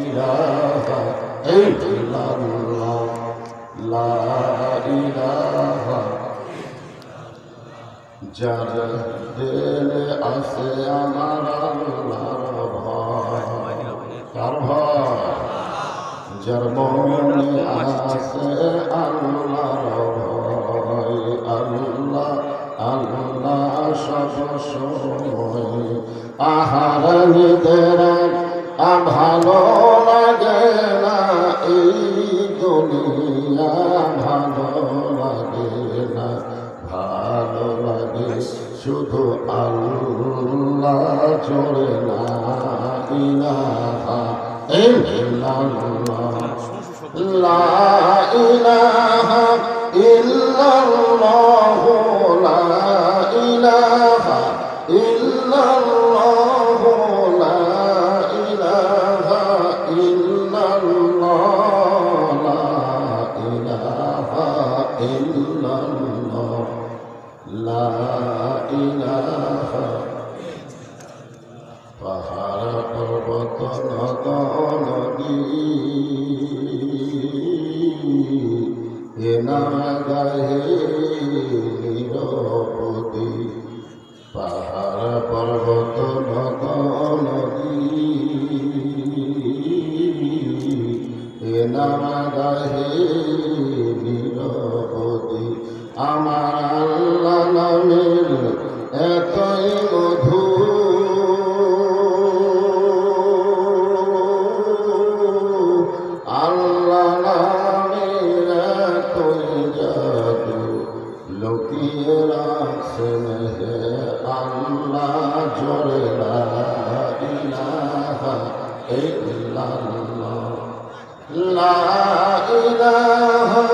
ইলাহা ইল্লাল্লাহ লা ইলাহা যার দিলে আছে আমার আল্লাহর ভয় কার ভয় যার মনে আছে আল্লাহর ভয় আল্লাহ আল্লাহ সব সময় আহার নিদের ভালো লাগে না এই দুনিয়া ভালো লাগে না ভালো লাগে শুধু আল্লাহ চলে না ইলাহা ইল্লাল্লাহ লা ইলাহা ইল্লাল্লাহ লা ইলাহা ইল্লাল্লাহ লা ইলাহা ইল্লাল্লাহ লা ইলাহা ইল্লাল্লাহ লা ইলাহা পাহাড় পর্বত নদী এনা গায়ে নিরবধি পাহাড় পর্বত নদী এনা গায়ে নিরবধি আমার আল্লাহ নামের এতই মধু আল্লাহ নামের এতই জাদু লুকিয়ে রাখছেন হে আল্লাহ জোরে লা ইলাহা ইল্লাল্লাহ লা ইলাহা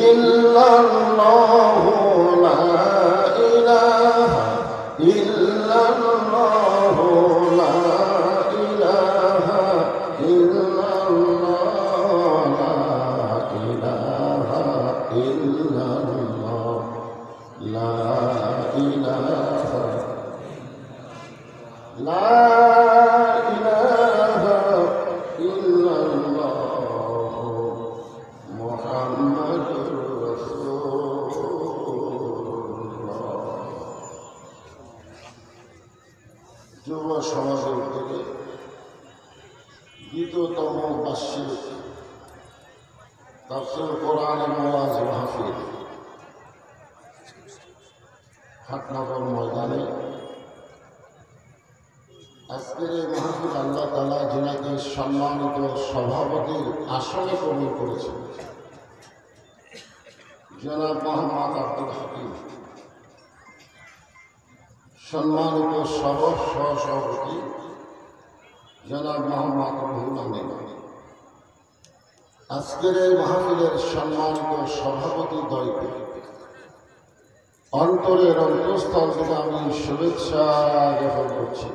ইল্লাল্লাহ লা ইলাহা ইল্লাল্লাহ লা ইলাহা ইল্লাল্লাহ লা ইলাহা ইল্লাল্লাহ লা ইলাহা লা ইলাহা ইল্লাল্লাহ মুহাম্মাদুর রাসূলুল্লাহ। যুব সমাজের উদ্যোগে দ্বিতীয়তম বার্ষিক তাফসীর কোরআনের ওয়াজ মাহফিল হাটনগর ময়দানে আজকের এই মাহফিল আল্লাহ তাআলা যিনাকে সম্মানিত সভাপতির আসনে কবুল করেছেন জনাব মোহাম্মদ আব্দুল হাকিম, সম্মানিত সভাপতি জনাব মোহাম্মদ রুহুল আমিন, আজকের এই মাহফিলের সম্মানিত সভাপতি দলকে অন্তরের অন্তঃস্থল থেকে আমি শুভেচ্ছা জ্ঞাপন করছি।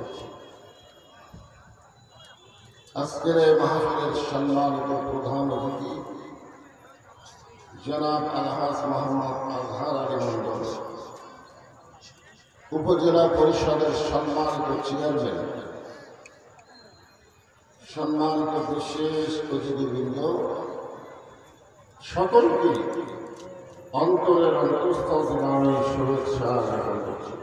আজকের এই মাহফিলের সম্মানিত প্রধান অতিথি জনাব আলহাজ মোহাম্মদ আজহার আলী মন্ডল, উপজেলা পরিষদের সম্মানিত চেয়ারম্যান, সম্মানিত বিশেষ অতিথিবৃন্দ, সকলকে অন্তরের অন্তঃস্থল থেকে আমি শুভেচ্ছা জ্ঞাপন করছি।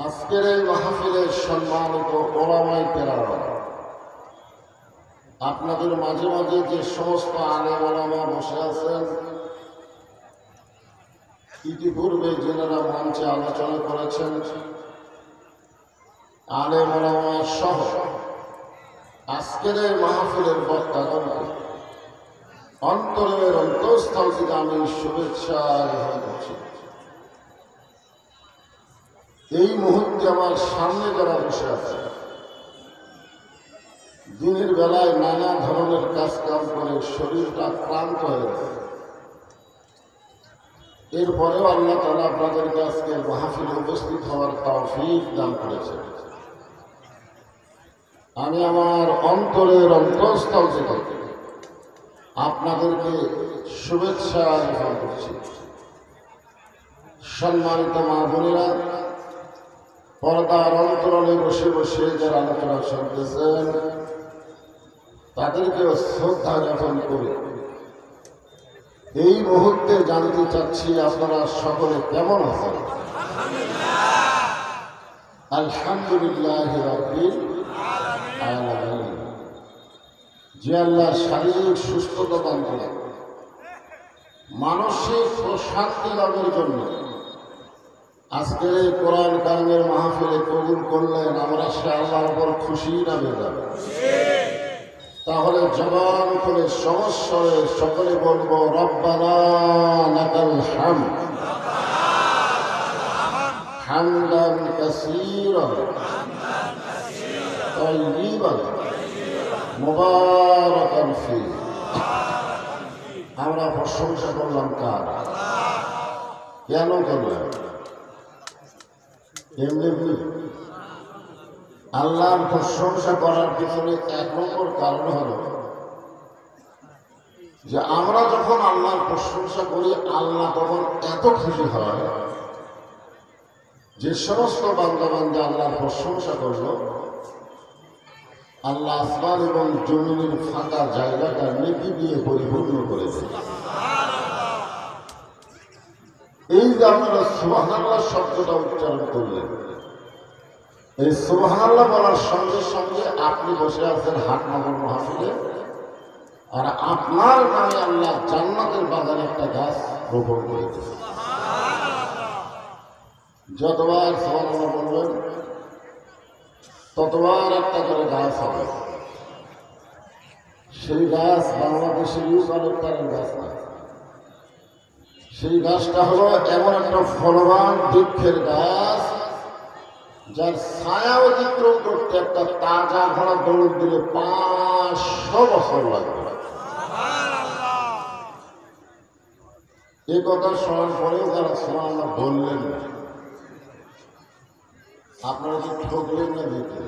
আজকের এই মাহফিলের সম্মানিত ওলামায়ে কেরাম, আপনাদের মাঝে মাঝে যে সমস্ত আলেম ওলামা বসে আছেন, ইতিপূর্বে যেনারা মঞ্চে আলোচনা করেছেন, আলেম ওলামা সহ আজকের এই মাহফিলের বক্তাগণকে অন্তরের অন্তঃস্থল থেকে আমি শুভেচ্ছা গ্রহণ করছি। এই মুহূর্তে আমার সামনে যারা বসে আছে, দিনের বেলায় নানা ধরনের কাজ কাম করে শরীরটা ক্লান্ত হয়ে গেছে, এরপরেও আল্লাহ তাআলা আপনাদেরকে আজকে মাহফিলে উপস্থিত হওয়ার তৌফিক দান করেছে। আমি আমার অন্তরের অন্তঃস্থল থেকে আপনাদেরকে শুভেচ্ছা জ্ঞাপন করছি। সম্মানিত মা বোনেরা, পর্দার অন্তরালে বসে বসে যারা আলোচনা শুনতেছেন তাদেরকেও শ্রদ্ধা জ্ঞাপন করে এই মুহূর্তে জানতে চাচ্ছি আপনারা সকলে কেমন আছেন? আলহামদুলিল্লাহ রাব্বিল আলামিন। যে আল্লাহ শারীরিক সুস্থতা দান করে মানসিক প্রশান্তি লাভের জন্য আজকের এই কোরআন কারিমের মাহফিলে কবুল করলেন, আমরা সে আল্লাহর উপর খুশি না বেজার? তাহলে জবান করে সমস্বরে সকলে বলবো রব্বানা লাকাল হামদ হামদান কাসীরান তাইয়িবান মুবারাকান ফীহি। আমরা প্রশংসা করলাম কার? কেন করলাম? এমনি আল্লাহর প্রশংসা করার পিছনে এক নম্বর কারণ হলো যে আমরা যখন আল্লাহর প্রশংসা করি আল্লাহ তখন এত খুশি হয় যে সমস্ত বান্দা আল্লাহর প্রশংসা করলো আল্লাহ আসমান এবং জমিনের ফাঁকা জায়গাটা নেকি দিয়ে পরিপূর্ণ করেছে। এই যে আপনারা সুবহানাল্লাহ শব্দটা উচ্চারণ করলেন, এই সুবহানাল্লাহ বলার সঙ্গে সঙ্গে আপনি বসে আছেন হাটনগর মাহফিলে, আর আপনার নামে আল্লাহ জান্নাতের বাগানে একটা গাছ রোপণ করেছে। যতবার সুবহানাল্লাহ বলবেন ততবার একটা করে গাছ হবে। সেই গাছ বাংলাদেশের ইউক্যালিপটাসের গাছ না, সেই গাছটা হলো এমন একটা ফলবান বৃক্ষের গাছ যার ছায়া অতিক্রম করতে একটা তাজা ঘোড়া দৌড় দিলে 500 বছর লাগবে। এই কথা শোনার পরেও যারা সুবহানাল্লাহ বললেন আপনারা কি ঠকলেন না? দিতে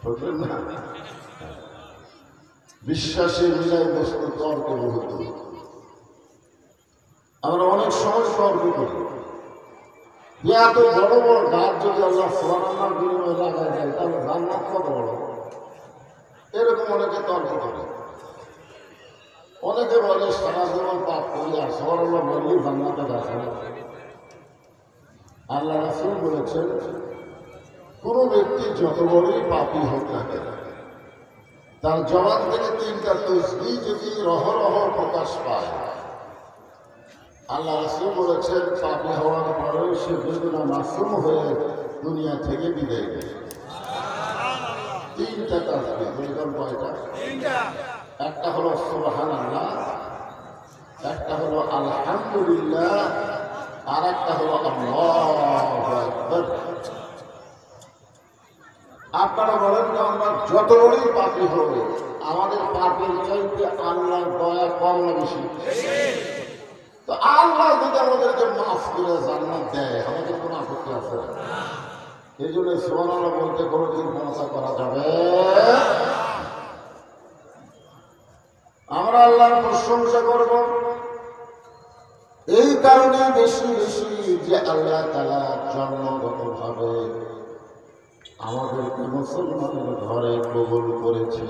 ঠকলেন না? বিশ্বাসে মিলাই বস্তু তর্ক বহুত। আমরা অনেক সময় তর্ক করি যে এত বড় বড় গাছ যদি আল্লাহ সুবহানাল্লাহর বিনিময়ে লাগায় যায় তাহলে জান্নাত কত বড়, এরকম অনেকে তর্ক করে। অনেকে বলে সারা জীবন পাপ করি আর সুবহানাল্লাহ বললেই জান্নাতে যাচ্ছে না। আল্লাহ রাসূল বলেছেন কোন ব্যক্তি যত বড়ই পাপী হোক না কেন তার জবান থেকে 3টা তাসবিহ যদি রহরহ প্রকাশ পায়, আল্লাহ রাসূল বলেছেন পাপী হওয়ার পরেও সে বেদনা মাসুম হয়ে দুনিয়া থেকে বিদায় নেয়। 3টা তাসবিহ, বললাম কয়টা? একটা হলো সুবহানাল্লাহ, একটা হলো আলহামদুলিল্লাহ, আর একটা হলো আল্লাহু আকবার। আপনারা বলেন যে আমরা যত বড়ই পাপী হবে আমাদের পাপের চাইতে আল্লাহর দয়া কম না বেশি? তো আল্লাহ যদি আমাদেরকে মাফ করে জান্নাত দেয় আমাদের কোনো আপত্তি আছে না। এই জন্য সুবহানাল্লাহ বলতে কোনোদিন ক্ষমতা করা যাবে। আমরা আল্লাহর প্রশংসা করব এই কারণে বেশি বেশি যে আল্লাহ তাআলা জন্মগতভাবে আমাদেরকে মুসলমানের ঘরে কবুল করেছে।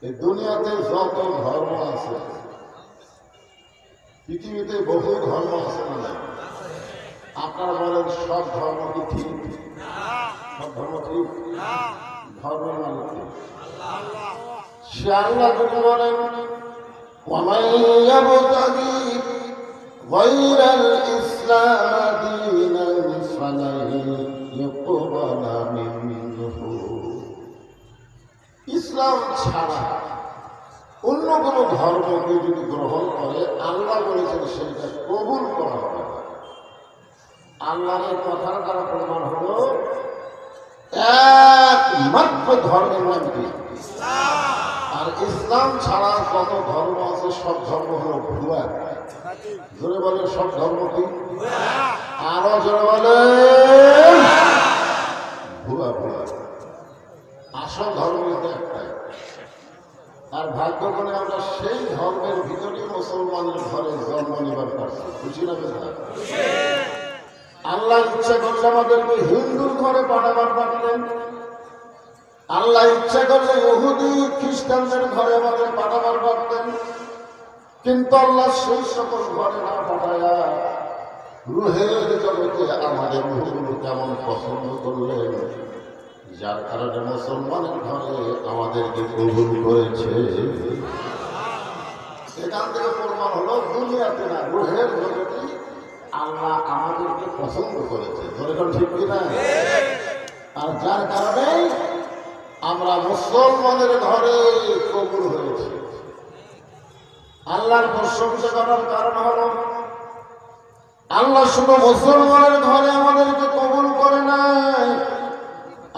এই দুনিয়াতে যত ধর্ম আছে, পৃথিবীতে বহু ধর্ম আছে না? আপনারা বলেন সব ধর্ম কি ঠিক? সব ধর্ম ঠিক? ধর্মের মানে কি? সে আল্লাহ যদি বলেন وَمَن يَبْتَغِي غَيْرَ الْإِسْلَامِ دِينًا فَلَن يُقْبَلَ مِنْهُ। ইসলাম ছাড়া অন্য কোনো ধর্মকে যদি গ্রহণ করে আল্লাহ বলেছেন সেটা কবুল করা হবে। আল্লাহর কথার দ্বারা প্রমাণ হলো একমাত্র ধর্মের নাম কি? আর ইসলাম ছাড়া কত ধর্ম আছে সব ধর্ম হলো ভুয়া। জোরে বলে সব ধর্ম কি? আরো জোরে বলে ভুয়া ভুয়া। আসল ধর্ম একটাই। আর ভাগ্য করে আমরা সেই ধর্মের ভিতরেই মুসলমানের ঘরে জন্ম নিবার পারছি। খুশি না বেদনা? ইচ্ছা করলে আমাদেরকে হিন্দুর ঘরে পাঠাবার পারতেন, আল্লাহ ইচ্ছা করলে ইহুদি খ্রিস্টানদের ঘরে আমাদের পাঠাবার পারতেন, কিন্তু আল্লাহ সেই সকল ঘরে না পাঠায়া রুহের জগতে আমাদের রুহগুলো কেমন পছন্দ করলেন, যার কারণে মুসলমানের ঘরে আমাদেরকে কবুল করেছে। এখান থেকে প্রমাণ হলো দুনিয়াতে না, রুহের জগতে আল্লাহ আমাদেরকে পছন্দ করেছে। ধরে কোন ঠিক কিনা? আর যার কারণে আমরা মুসলমানের ঘরে কবুল হয়েছি। আল্লাহর প্রশংসা করার কারণ হলো আল্লাহ শুধু মুসলমানের ঘরে আমাদেরকে কবুল করে নাই,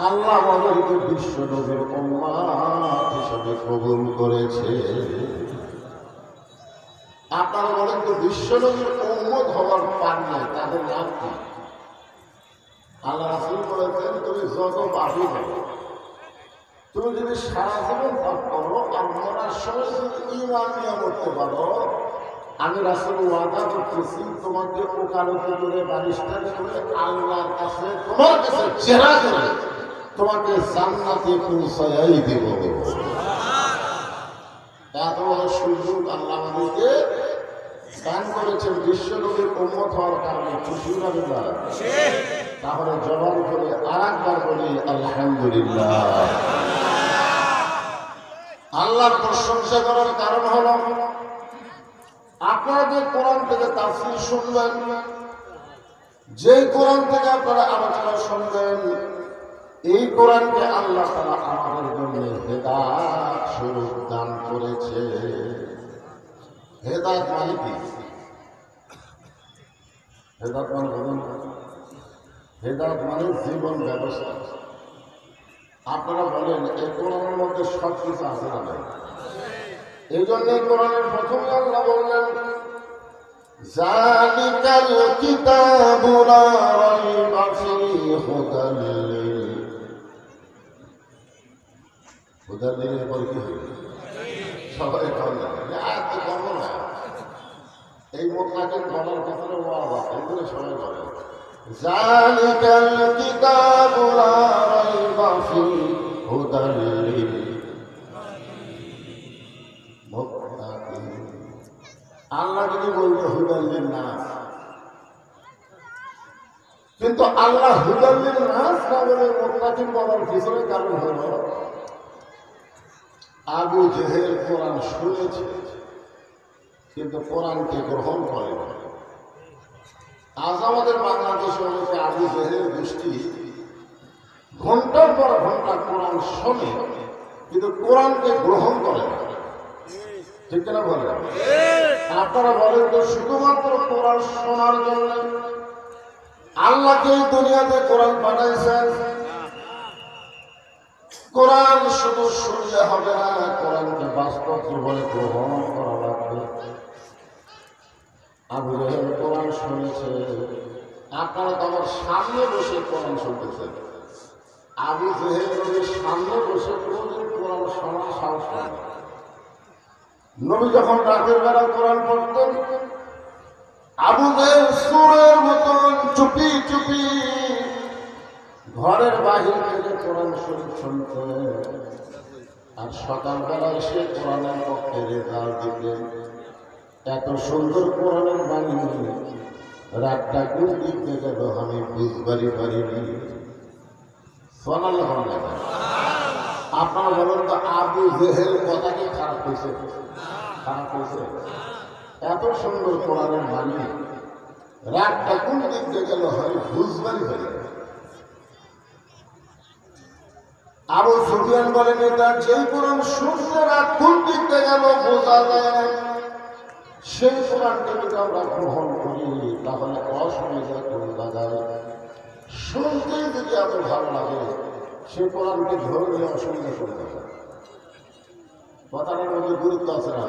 আল্লাহ আমাদেরকে বিশ্ব নবীর উম্মত হিসেবে কবুল করেছে। আপনারা বলেন তো, বিশ্ব নবীর উম্মত হওয়ার পার নাই, তাদের নাম কি? আল্লাহ রাসূল বলেছেন, তুমি যত পাপী হবে, তুমি যদি সারা জীবন পাপ করো আর মরার সময় যদি ঈমান নিয়ে করতে পারো, আমি রাসূল ওয়াদা করতেছি তোমাকে ওকালতি করে বারিশটারি করে আল্লাহর কাছে তোমার কাছে জেরা করে তোমাকে জান্নাতে পৌঁছাই দেব। এত বড় সুযোগ আল্লাহ আমাদেরকে দান করেছেন বিশ্ব নবীর উম্মত হওয়ার কারণে। খুশি হবে না? তাহলে জবান করে আরেকবার বলি আলহামদুলিল্লাহ। আল্লাহর প্রশংসা করার কারণ হল আপনারা যে কোরআন থেকে তাফসীর শুনবেন, যে কোরআন থেকে আপনারা আলোচনা শুনবেন, এই কোরআনকে আল্লাহ তাআলা আমাদের জন্য হেদায়েত স্বরূপ দান করেছে। হেদায়েত মানে কি? হেদায়েত মানে বলুন, হেদায়েত মানে জীবন ব্যবস্থা। আপনারা বলেন এই কোরআনের মধ্যে সব কিছু আছে না নাই? এই জন্য কোরআনের প্রথমে আল্লাহ বললেন, যালিকাল কিতাবু লা রাইবা ফীহি হুদাল লিল মুত্তাকিন। সবাই বলেন আয়াত কম না, এই মুত্তাকিন বলার ক্ষেত্রে ওয়াজ আছে, এগুলো সবাই বলেন যালিকাল কিতাবু লা রাইবা ফীহি হুদাল লিল মুত্তাকিন। আল্লাহ যদি বলতো হুদাল্লিন নাস, কিন্তু আল্লাহ হুদাল্লিন নাস না বলে মুত্তাকিন বলার পিছনে কারণ হলো আবু জেহেল কোরআন শুনেছে কিন্তু কোরআনকে গ্রহণ করে না। আজ আমাদের বাংলাদেশে অনেকে আবু জেহেল গোষ্ঠী ঘন্টার পর ঘন্টা কোরআন শোনে কিন্তু কোরআনকে গ্রহণ করে না। ঠিক কিনা বলেন? আপনারা বলেন তো, শুধুমাত্র কোরআন শোনার জন্য আল্লাহকে এই দুনিয়াতে কোরআন পাঠাইছেন? কোরআন শুধু শুনলে হবে না, কোরআনকে বাস্তব জীবনে গ্রহণ করা লাগবে। আবু জেহেল কোরআন শুনেছে, আপনারা তো আমার সামনে বসে কোরআন শুনতেছেন। আবু জেহেলের সামনে বসে কোনদিন কোরআন শোনার সাহস হয় না। নবী যখন রাতের বেলা কোরআন পড়তেন, আবু জেহেল সুরের মতন চুপি চুপি ঘরের বাহির থেকে কোরআন শরীফ শুনতেন, আর সকালবেলায় সে কোরআনের পক্ষে রেজাল্ট দিতেন। এত সুন্দর কোরআনের বাণী, রাতটা কোন দিক থেকে গেল আমি বুঝবারই পারিনি। সোনাল্লাহ আপনারা বলেন তো, আবু জেহেল কথা কি খারাপ হয়েছে? খারাপ হয়েছে? এত সুন্দর কোরআনের বাণী, রাতটা কোন দিক থেকে গেল আমি বুঝবারই পারিনি। আবু সুফিয়ান বলেন, এটা যেই কোরআন শুনতে রাত কোন দিক থেকে গেল বোঝা যায়, সেই কোরআনকে যদি আমরা গ্রহণ করি তাহলে অসুবিধা কোন জায়গায়? শুনতেই যদি এত ভালো লাগে, সে কোরআনকে ধরে নিয়ে অসুবিধা করতে যায়। কথাটার মধ্যে গুরুত্ব আছে না?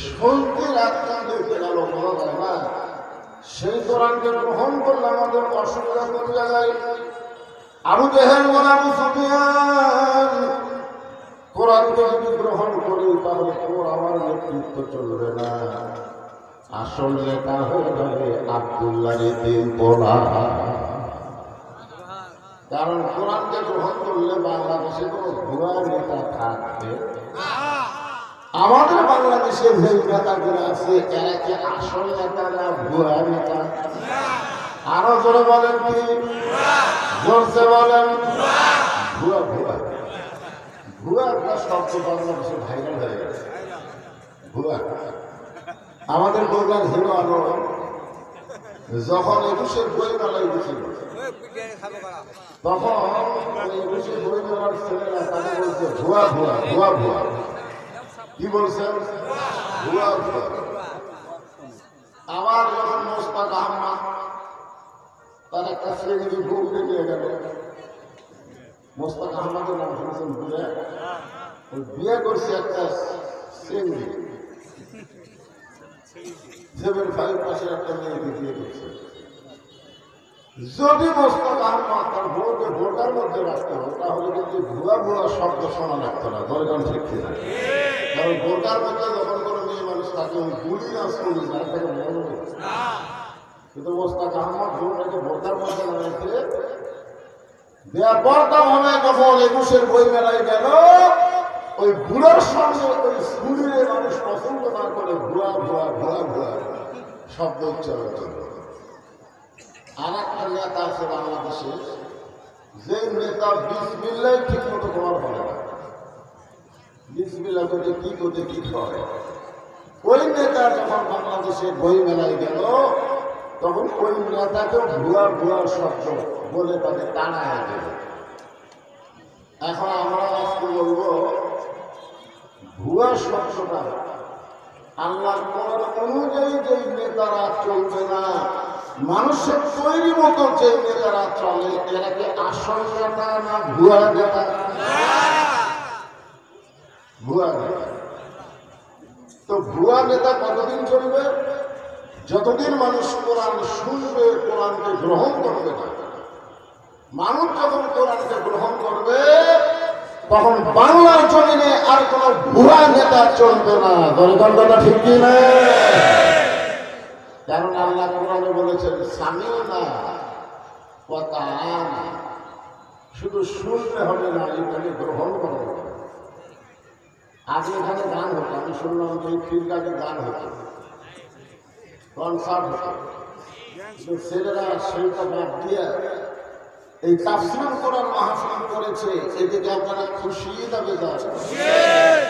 শুনতে রাত কোন দিক থেকে গেল বোঝা যায় না, সেই কোরআনকে গ্রহণ করলে আমাদের অসুবিধা কোন জায়গায়? আবু জেহেল বলে, আবু সুফিয়ান কোরআনকে যদি গ্রহণ করি তাহলে আমার নেতৃত্ব চলবে না, আসল নেতা হয়ে যাবে আব্দুল্লাহ দিন পোলা। কারণ কোরআনকে গ্রহণ করলে বাংলাদেশে কোনো ভুয়া নেতা থাকবে। আমাদের বাংলাদেশের যে নেতাগুলো আছে এরা কি আসল নেতা না ভুয়া নেতা? আরো জোরে বলেন, কি জোরসে বলেন? ভুয়া ভুয়া ভুয়া একটা শব্দ বাংলাদেশে ভাইরাল হয়ে গেছে। ভুয়া। আমাদের বললাম হিরো আলো যখন ২১-এর বই মেলায় গেছিল তখন ২১-এর বই মেলার ছেলেরা তাকে বলছে ভুয়া ভুয়া ভুয়া ভুয়া। কি বলছেন? ভুয়া ভুয়া। আবার যখন মোস্তাক আহমদ তার একটা শ্রেণী বউকে নিয়ে গেল, মোস্তাক আহমদের নাম শুনেছেন? বিয়ে করছে একটা শ্রেণী 7-5 পাশের একটা মেয়েকে বিয়ে করছে। যদি মোস্তাক আহমদ তার বউকে ভোটার মধ্যে রাখতে হবে তাহলে কিন্তু ভুয়া ভুয়া শব্দ শোনা লাগতো না। দরকার ঠিক কিনা? কারণ ভোটার মধ্যে যখন কোনো মেয়ে মানুষ তাকে গুলি না শুনি না তাকে মনে নেই। কিন্তু মোস্তাক আহমদ বউটাকে ভোটার মধ্যে না রেখে ব্যাপারটা মনে যখন ২১-এর বই মেলায় গেল ওই বুড়ার সঙ্গে ওই স্কুলের মানুষ পছন্দ না করে ভুয়া ভুয়া ভুয়া ভুয়া শব্দ উচ্চারণ করল। আর একটা নেতা আছে বাংলাদেশে, যে নেতা বিসমিল্লাহ ঠিক মতো তোমার হবে না। বিসমিল্লাহ করতে কি করে? ওই নেতা যখন বাংলাদেশের বই মেলায় গেল তখন ওই নেতাকেও ভুয়া ভুয়া শব্দ বলে তাকে টানায় গেল। এখন আমরা আজকে বলবো ভুয়া শব্দটা আল্লাহর কোরআন অনুযায়ী যে নেতারা চলবে না, মানুষের তৈরি মতো যে নেতারা চলে এরা কি আসল নেতা না ভুয়া নেতা? ভুয়া নেতা। তো ভুয়া নেতা কতদিন চলবে? যতদিন মানুষ কোরআন শুনবে, কোরআনকে গ্রহণ করবে না। মানুষ যখন কোরআনকে গ্রহণ করবে তখন বাংলার জমিনে আর কোন ভুয়া নেতা চলবে না। দরকার কথা ঠিক কি না? কারণ আল্লাহ কোরআনে বলেছেন সামিউনা ওয়া তাআনা, শুধু শুনলে হবে না, এটাকে গ্রহণ করতে হবে। আগে এখানে গান হতো, আমি শুনলাম যে ফিল্ডাকে গান হতো, কনসার্ট হতো, ছেলেরা সেইটা বাদ দিয়ে এই তাফসীর কোরআন মাহফিল করেছে। এদিকে আপনারা খুশি না বেজার?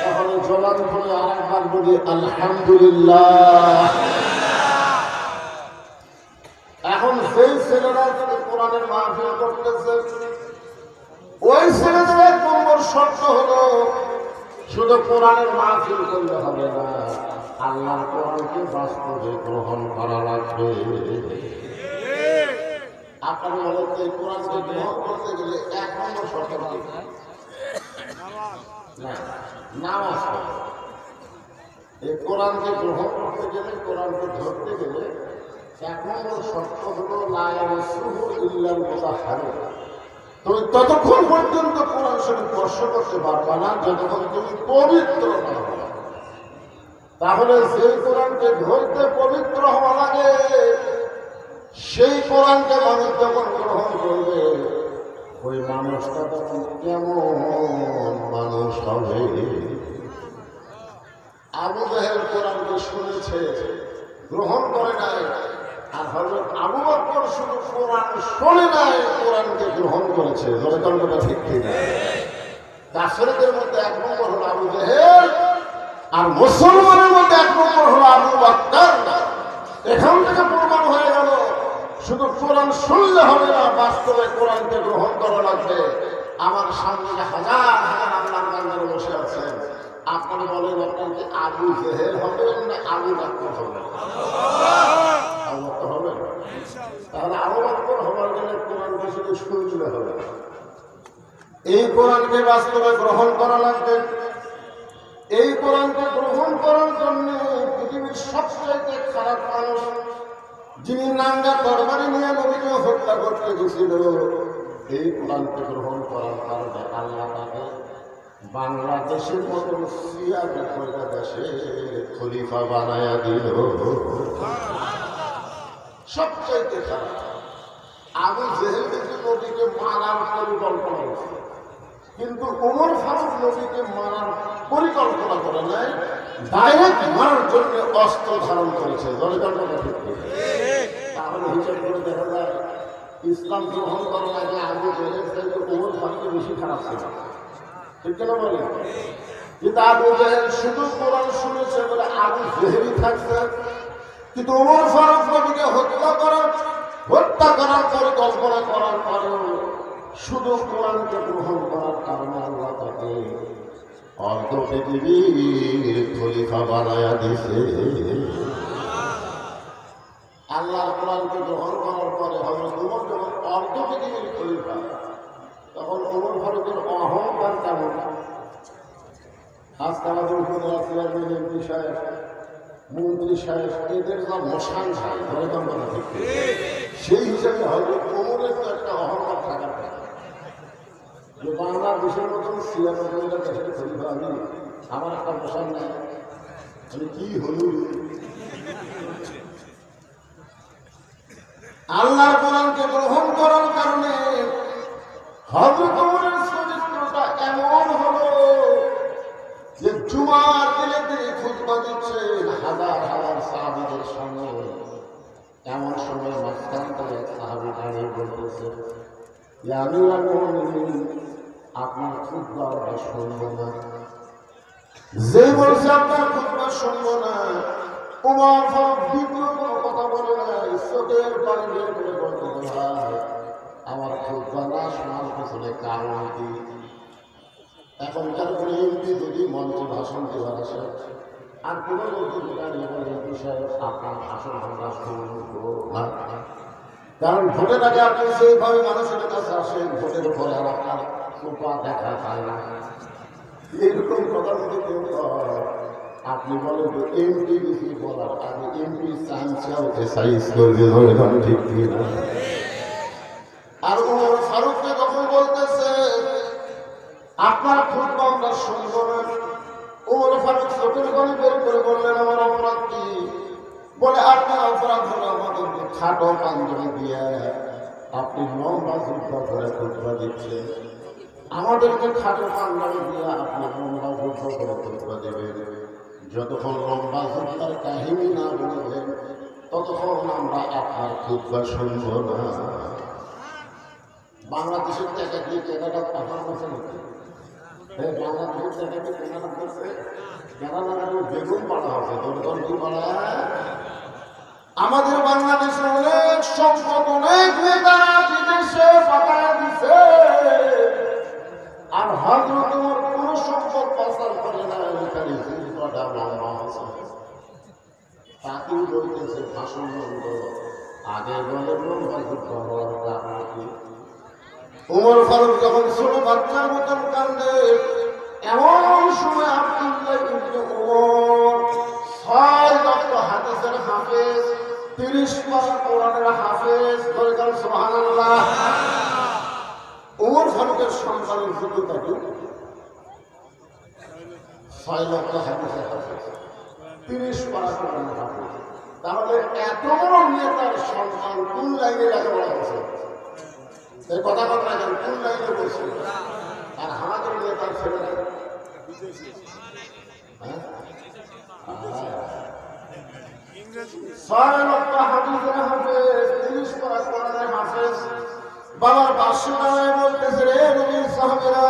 তাহলে জবান করে আরেকবার বলি আলহামদুলিল্লাহ। এখন সেই ছেলেরা কোরআনের মাহফিল করতেছে, ওই ছেলেদের ১ নম্বর শর্ত হলো শুধু কোরআনের মাহফিল করলে হবে না, আল্লাহর কোরআনকে বাস্তবে গ্রহণ করা লাগবে। আপনারা বলেন যে কোরআনকে গ্রহণ করতে গেলে ১ নম্বর শর্ত নামাজ পড়া। এই কোরআনকে গ্রহণ করতে গেলে, কোরআনকে ধরতে গেলে ১ নম্বর শর্ত হলো লা ইয়ামাসসুহু ইল্লাল মুতাহহারুন। তুমি ততক্ষণ পর্যন্ত কোরআন শরীফ স্পর্শ করতে পারবা না যতক্ষণ তুমি পবিত্র না হবে। তাহলে সেই কোরআনকে ধরতে পবিত্র হওয়া লাগে। সেই কোরআনকে মানুষ যখন গ্রহণ করবে ওই মানুষটা তখন কেমন মানুষ হবে? আবু জাহেল কোরআনকে শুনেছে, গ্রহণ করে নাই, আর হযরত আবু বকর শুধু কোরআন শোনে নাই, কোরআনকে গ্রহণ করেছে। জনগণটা ঠিক ঠিক না? কাফেরদের মধ্যে ১ নম্বর হলো আবু জাহেল, আর মুসলমানের মধ্যে ১ নম্বর হলো আবু বকর। এখান থেকে প্রমাণ হয়ে গেল শুধু কোরআন শুনলে হবে না, বাস্তবে কোরআনকে গ্রহণ করা লাগবে। আমার সামনে হাজার হাজার আল্লাহর বান্দারা বসে আছেন, আপনারা বলেন আপনার কি আবু জেহেল হবেন না আবু বকর হবেন? আবু বকর হবেন। তাহলে আবু বকর হবার গেলে কোরআনকে শুধু শুনলে হবে না, এই কোরআনকে বাস্তবে গ্রহণ করা লাগবে। এই কোরআনকে গ্রহণ করার জন্য পৃথিবীর সবচাইতে খারাপ মানুষ, যিনি নাঙ্গা তরবারি নিয়ে নবীকে হত্যা করতে গেছিল, এই কোরআনকে গ্রহণ করার কারণে আল্লাহ তাকে বাংলাদেশের মতো কয়টা দেশে খলিফা বানায়া দিল। সবচাইতে খারাপ আবু জেহেল কিন্তু নবীকে মারার পরিকল্পনা করছে, কিন্তু ওমর ফারুক নবীকে মারার পরিকল্পনা করে নাই, ডাইরেক্ট মারার জন্য অস্ত্র ধারণ করেছে। তাহলে হিসাব করে দেখা যায় ইসলাম গ্রহণ করার আগে আবু জেহেল থেকে ওমর ফারুক বেশি খারাপ ছিল, ঠিক কেন বলে? কিন্তু আবু জেহেল শুধু কোরআন শুনেছে বলে আবু জেহেলই থাকছে, কিন্তু ওমর ফারুক নবীকে হত্যা করার পরিকল্পনা করার পরেও শুধু কোরআনকে গ্রহণ করার কারণে আল্লাহ তাকে অর্ধ পৃথিবীর খলিফা বানায়া দিছে। আল্লাহর কোরআনকে গ্রহণ করার পরে হযরত ওমর যখন অর্ধ পৃথিবীর খলিফা, তখন ওমর ফারুকের অহংকার কেমন। আজকে আমাদের উপজেলা চেয়ারম্যান, এমপি সাহেব, মন্ত্রী সাহেব, এদের যা মশান সাহেব ধরে কথা ঠিক, সেই হিসাবে হয়তো ওমরের তো একটা অহংকার থাকার কথা যে বাংলাদেশের মতন ৯৬টা দেশের খলিফা আমি, আমার একটা মশান নাই, আমি কি হল। আল্লাহর কোরআনকে গ্রহণ করার কারণে হযরত ওমরের চরিত্রটা এমন হলো যে জুমার দিনে তিনি খুতবা দিচ্ছেন হাজার হাজার সাহাবীদের সামনে। এমন সময় মাঝখান থেকে এক সাহাবী দাঁড়িয়ে বলতেছে, ইয়া আমিরুল মুমিনিন, আপনার খুতবা আমরা শুনব না। যে বলছে আপনার খুতবা শুনব না, ওমর ফারুক দ্বিতীয় কোনো কথা বলে নাই, চোখের পানি বের করে বলতে হয় আমার খুতবা না শোনার পেছনে কারণ কি। এখনকার কোনো এমপি যদি মঞ্চে ভাষণ দেওয়ার আসে আর কোনো লোকের দাঁড়িয়ে বলে এমপি সাহেব আপনার ভাষণ আমরা শুনবো না, কারণ ভোটের আগে আপনি সেইভাবে মানুষের কাছে আসেন, ভোটের উপরে আর আপনার সোপা দেখা পায় না। এরকম কথা যদি কেউ হয়, আপনি বলেন যে এমপি কিছু বলার আগে এমপি চান্সটাও এক্সারসাইজ করবে, ধরে ঠিক না। আর ওমর ফারুককে যখন বলতেছে আপনার খুতবা আমরা শুনব না, ওমর ফারুক চোখের পানি বের করে বললেন আমার অপরাধ কি? বলে আপনার অপরাধ হলো আমাদেরকে খাটো পাঞ্জাবি দিয়ে আপনি লম্বা যুদ্ধ করে খুতবা দিচ্ছেন, আমাদেরকে খাটো পাঞ্জাবি দিয়ে আপনি লম্বা যুদ্ধ করে খুতবা দেবেন। যতক্ষণ লম্বা যুদ্ধের কাহিনী না বলবেন ততক্ষণ আমরা আপনার খুতবা শুনব না। বাংলাদেশের টাকা দিয়ে কেনাডা পাঠানো আছে নাকি? বাংলাদেশের টাকা দিয়ে কেনাডা করছে, কেনাডা বেগুন পাঠা আছে, দরদর কি পাড়া। আমাদের বাংলাদেশে অনেক সম্পদ, অনেক নেতা বিদেশে পাঠায় দিছে, আর হযরত ওমর কোন সম্পদ পাচার করে না। এখানে জিনিসটা লম্বা আছে, তাকেও বলতেছে ভাষণ বন্ধ, আগে বলে লম্বা যুদ্ধ হওয়ার কারণ কি। ওমর ফারুক যখন ছোট বাচ্চার মতন কান্দে, এমন সময় আব্দুল্লাহ ইবনে ওমর ৬ লক্ষ হাদিসের হাফেজ, ৩০ পারা কোরআনের হাফেজ, বলে গেল সুবহানাল্লাহ। ওমর ফারুকের সন্তানের যোগ্যতা কি? ৬ লক্ষ হাদিসের হাফেজ, ৩০ পারা কোরআনের হাফেজ। তাহলে এত বড় নেতার সন্তান কোন লাইনে লেখাপড়া করছে? এই কথা কথা কোন লাইনে বলছে? আর আমাদের নেতার ছেলেরা ৬ লক্ষ হাদিসের হাফেজ, ৩০ পারা কোরআনের হাফেজ। বাবার বাসনায় বলতেছে, রে নবীর সাহাবীরা,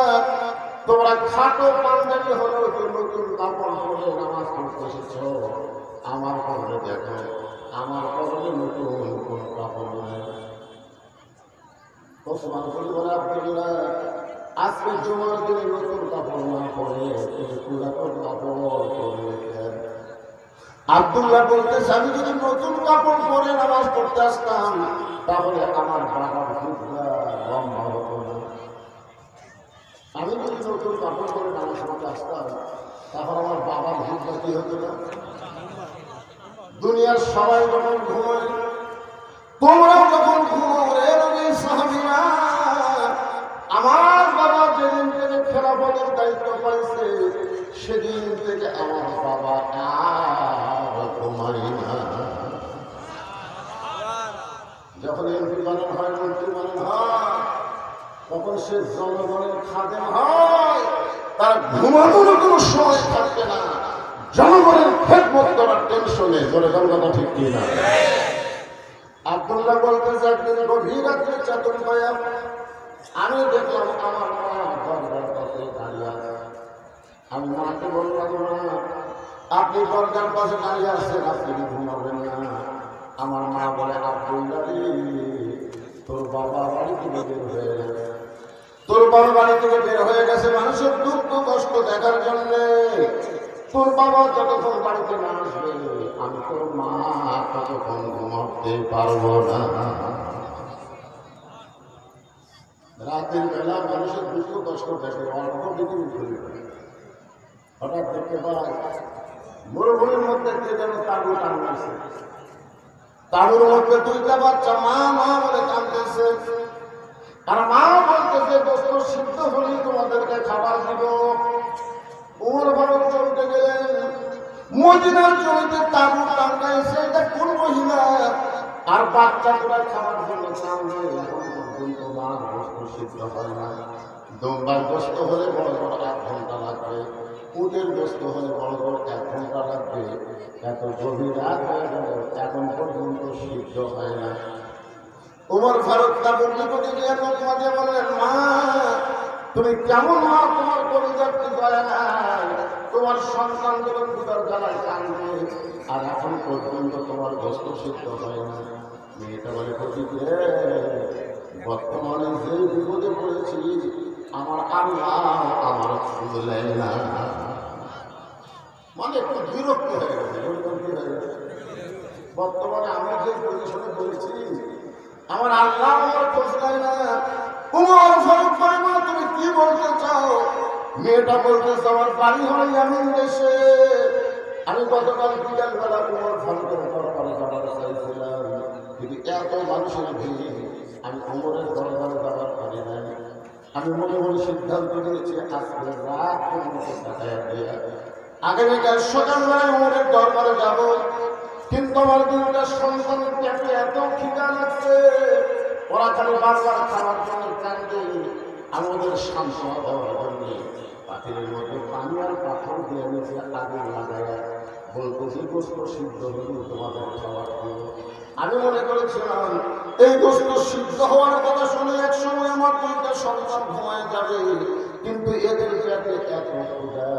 তোমরা খাটো পাঞ্জাবি হলো নতুন কাপড় পরে নামাজ পড়তে এসেছো, আমার কবরে দেখো, আমার কবরে নতুন কোন কাপড় নেই। ওসমান বলে বলে আব্দুল্লাহ, আজকে জুমার দিনে নতুন কাপড় না পরে পুরাতন কাপড় পরে। আব্দুল্লাহ বলতেছে, আমি যদি নতুন কাপড় পরে নামাজ পড়তে আসতাম তাহলে আমার বাবার খুতবা লম্বা হতো না। আমি যদি নতুন কাপড় পরে নামাজ পড়তে আসতাম তাহলে আমার বাবার খুতবা কি হতো না। দুনিয়ার সবাই যখন ঘুমায়, তোমরাও যখন ঘুমাও রে নবীর সাহাবীরা, আমার বাবা যেদিন থেকে খেলাফতের দায়িত্ব যখন এমপি বানানো হয়, মন্ত্রী বানানো হয়, তখন সে জনগণের খাদেম হয়। তার ঘুমানোর কোনো সময় থাকবে না, জনগণের খেদমত করার টেনশনে। জোরে কথা ঠিক কিনা? আব্দুল্লাহ বলতেছে, একদিন গভীর রাত্রে চেতন পাইয়া আমি দেখলাম আমার মা দরজার পাশে দাঁড়িয়ে আছে। আমি মাকে বললাম, মা আপনি দরজার পাশে দাঁড়িয়ে আসছেন, আপনি ঘুমাবেন না? আমার মা বলে, আব্দুল্লাহ তোর বাবা বাড়ি থেকে বের হয়ে গেছে, তোর বাবা বাড়ি থেকে বের হয়ে গেছে মানুষের দুঃখ কষ্ট দেখার জন্য। তোর বাবা যতক্ষণ বাড়িতে না আসবে আমি তোর মা ততক্ষণ ঘুমাতে পারবো না। রাতের বেলা মানুষের দুঃখ কষ্ট দেখে অল্প বিক্রি করে, হঠাৎ দেখতে পাই মরুভূমির মধ্যে কে যেন তাঁবু টাঙাইছে। তাঁবুর মধ্যে দুইটা বাচ্চা মা মা বলে কাঁদতেছে, আর মা বলতেছে, দোস্ত সিদ্ধ হলেই তোমাদেরকে খাবার দিব। ওমর ফারুক চলতে গেলেন, মদিনার জমিতে তাঁবু টাঙাইছে। এটা কোন মহিলা? আর বাচ্চা গুলা খাবার জন্য চাঁদে এখন পর্যন্ত মা গোস্ত সিদ্ধ হয় না। দোম্বার গোস্ত হলে বড় বড় 1 ঘন্টা লাগবে, উটের গোস্ত হলে বড় বড় 1 ঘন্টা লাগবে। এত গভীর রাত হয়ে গেল, এখন পর্যন্ত সিদ্ধ হয় না। ওমর ফারুক তাঁবুর নিকটে গিয়ে লোকমা দিয়ে বললেন, মা তুমি কেমন মা? তোমার পরিবার কি দয়া নাই? তোমার সন্তানগুলো ক্ষুধার জ্বালায় কাঁদবে, আর এখন পর্যন্ত তোমার গোস্ত সিদ্ধ হয় না। মেয়েটা বলে, প্রতিকে বর্তমানে যে বিপদে পড়েছি আমার আল্লাহ আমার শুনলেন না। মানে একটু বিরক্ত হয়ে গেছে, বর্তমানে আমি যে পজিশনে পড়েছি আমার আল্লাহ আমার খোঁজ নেয় না। ওমর ফারুক বলে, মা তুমি কি বলতে চাও? মেয়েটা বলতেছে, আমার বাড়ি হলো ইয়ামিন দেশে। আমি গতকাল বিকাল বেলা ওমর ফারুকের দরবারে যাবার চাইছিলাম, কিন্তু এত মানুষের ভিড় আমি ওমরের দরবারে যাবার পারি নাই। আমি মনে মনে সিদ্ধান্ত নিয়েছি, আজকে রাত ওমরকে কাটাইয়া দিয়ে আগামীকাল সকালবেলায় ওমরের দরবারে যাব। কিন্তু আমার 2টা সন্তানের পেটে এত খিদা লাগছে, ওরা খালি বারবার খাওয়ার জন্য কান্দে। আমি ওদের সান্ত্বনা দেওয়ার জন্য পাখির মধ্যে পানি আর পাথর দিয়ে নিচে আগুন লাগাইয়া বলতেছি, গোস্ত সিদ্ধ হলে তোমাদের খাবার দেব। আমি মনে করেছিলাম এই গোস্ত সিদ্ধ হওয়ার কথা শুনে এক সময় আমার 2টা সন্তান ঘুমায় যাবে, কিন্তু এদের পেটে এত ক্ষুধা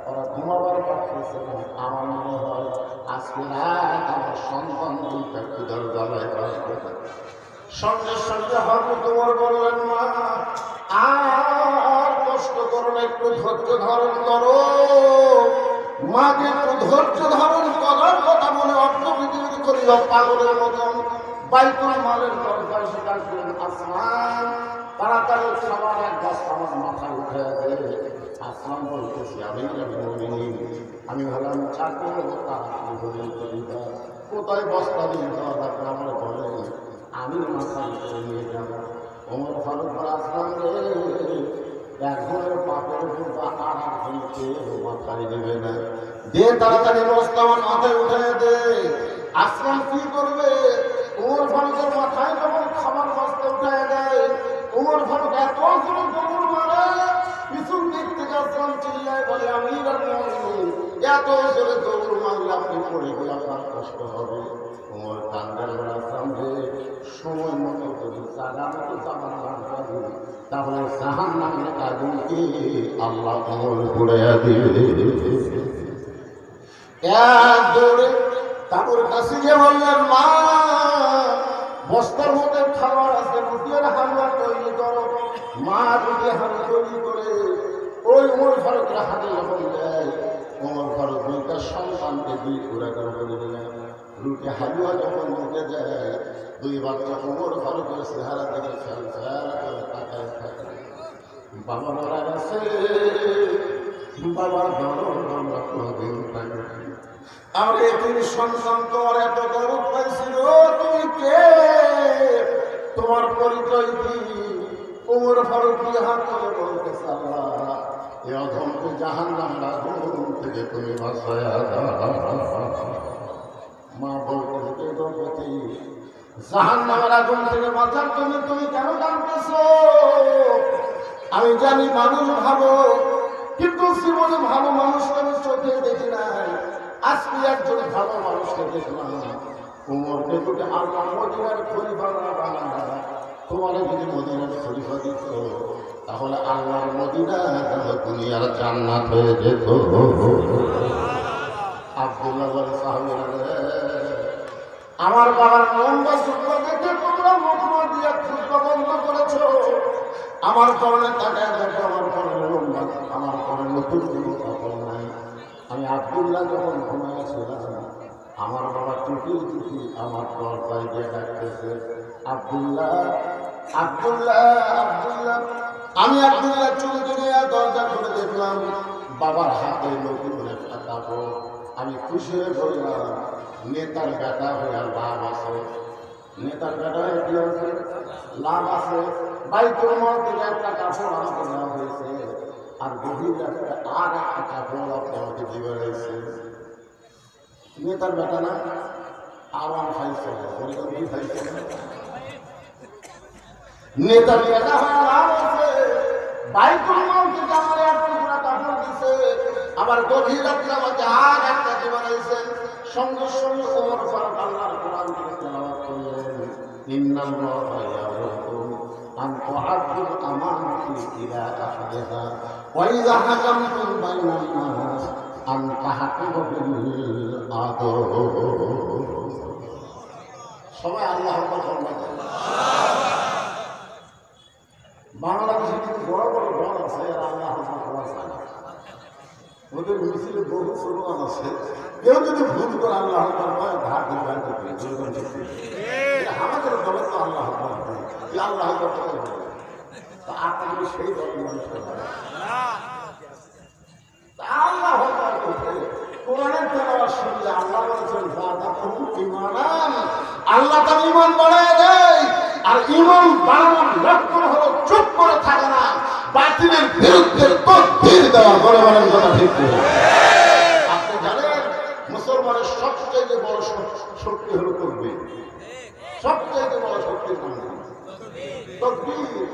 ওরা ঘুমাবার পারতেছে না। আমার মনে হয় আজকে রাত আমার সন্তান 2টা ক্ষুধার জ্বালায় বাঁচবে। সঙ্গে সঙ্গে হয়তো তোমার বললেন, মা আর কষ্ট করো না, একটু ধৈর্য ধারণ করো। মাকে একটু ধৈর্য ধারণ করার কথা মনে অর্থবিধি করি পাগলের মতন বাইতুল মালের দরকার শেখাচ্ছিলেন। আসমান তাড়াতাড়ি খাবার 1 বস্তা আমার মাথায় উঠে দেয়। আসমান বলতেছি, আমি হলাম চাকর, তাড়াতাড়ি হলেন করিবা। কোথায় বস্তা দিয়ে দেওয়া লাগবে আমার বলে, আমি মাথায় নিয়ে যাব। ওমর ফারুক আসলাম রে, একজনের পাপের উপর আর একজনকে মাথায় দেবে না, দে তাড়াতাড়ি বস্তা আমার মাথায় উঠে দে। আসলাম কি করবে? ওমর ফারুকের মাথায় যখন খাবার বস্তা উঠে দেয়, ওমর ফারুক এত জোরে দৌড় মারে, পিছন দিক থেকে আসলাম চিল্লায় বলে, আমি এত জোরে দৌড় মারলে আপনি পড়ে গেলে আপনার কষ্ট হবে। ওমর কান্দার আসলাম যে সময় মতো যদি জাগা মতো যাবার লাগবে, তাহলে জাহান নামের আগুনকে আল্লাহ ওমর ঘুরাইয়া দিবে। এক দৌড়ে তারপর কাছে গিয়ে বললেন, মা বস্তার মধ্যে খাবার আছে, রুটির হালুয়া তৈরি করো। মা রুটি হালুয়া তৈরি করে ওই ওমর ফারুকের হাতে যখন দেয়, ওমর ফারুক 2টা সন্তানকে 2 টুকরা করে দিলেন। রুটি হালুয়া যখন মুখে দেয়, 2 বাচ্চা ওমর ফারুকের চেহারা দেখে তাকায় থাকে। বাবা মারা গেছে, বাবার কোনদিন থাকে। আর তুমি সন্তান তোমার এত দরদ পাইছিল, তুমি কে? তোমার পরিচয় কি? ওমর ফারুক হাত করে বলতেছে, আল্লাহ এ অধমকে জাহান্নামের আগুন থেকে তুমি বাঁচায়া দাও। মা বলতেছে, দম্পতি জাহান্নামের আগুন থেকে বাঁচার জন্য তুমি কেন কাঁদতেছো? আমি জানি মানুষ ভালো, কিন্তু জীবনে ভালো মানুষকে আমি চোখে দেখি নাই। আজকে একজন ভালো মানুষকে দেখলাম। উমরকে যদি আল্লাহ মদিনার খলিফা না বানায়, তোমার যদি মদিনার খলিফা দিত, তাহলে আল্লাহর মদিনা দুনিয়ার জান্নাত হয়ে যেত। আব্দুল্লাহ বলে, সাহাবীরা রে, আমার বাবার লম্বা সূত্র দেখে তোমরা মুখ দিয়ে খুঁজবা বন্ধ করেছ। আমার কর্ণে তাকায় দেখো, আমার কর্ণে লম্বা, আমার কর্ণে নতুন কোনো কাপড় নাই। আমি আব্দুল্লাহ যখন ঘুমাইয়াছিলাম, আমার বাবা টুকি টুকি আমার দরজায় দিয়ে ডাকতেছে, আব্দুল্লাহ, আব্দুল্লাহ, আব্দুল্লাহ। আমি আব্দুল্লাহ চলে গিয়ে দরজা খুলে দেখলাম বাবার হাতে নতুন একটা কাপড়। আমি খুশি হয়ে বললাম, নেতার বেটা হয়ে আর লাভ আছে, নেতার বেটা হয়ে কি আছে? লাভ আছে। বাইতুল মাল থেকে একটা কাপড় আমাকে দেওয়া হয়েছে, আর গভীর রাতে আর একটা কাপড় আপনি আমাকে দিয়ে রয়েছে। নেতার বেটা না, আরাম খাইছে, পরিকল্পি খাইছে। নেতার বেটা হয়ে লাভ আছে, বাইতুল মাল থেকে আমার এক টুকরা কাপড় দিছে, আবার গভীর রাতে আমাকে আর একটা দিয়ে রয়েছে। সঙ্গে সঙ্গে ওমর ফারুক আল্লাহর কোরআন থেকে তেলাওয়াত করলেন, ইন্নাল্লাহা ইয়ামুরুকুম আন তুআদ্দুল আমানাতি ইলা আহলিহা ওয়া ইযা হাকামতুম বাইনান নাস আন তাহকুমু বিল আদল। সবাই আল্লাহু আকবার বলবেন। বাংলাদেশে কিন্তু বড় বড় দল আছে, আল্লাহু আকবার বলা যায় না। ওদের মিছিলে বহু স্লোগান আছে, কেউ যদি ভুল করে আল্লাহ আকবার হয়, ধার দিয়ে বাইরে আমাদের দলে তো আল্লাহ আকবার হয়, আল্লাহ আকবার তা আপনাদের সেই দল মানুষের হয় আল্লাহ আকবার করতে কোরআনের তেলাওয়াত শুনলে আল্লাহ বলেছেন, আল্লাহ তার ঈমান বাড়ায় দেয়। আর ঈমান বাড়ানোর লক্ষণ হলো চুপ করে থাকে না, বাতিলের বিরুদ্ধে তকবীর দেওয়া। বলে বলেন কথা ঠিক করে। আপনি জানেন মুসলমানের সবচেয়ে বড় শক্তি হলো তকবীর। সবচেয়ে বড় শক্তির নাম তকবীর।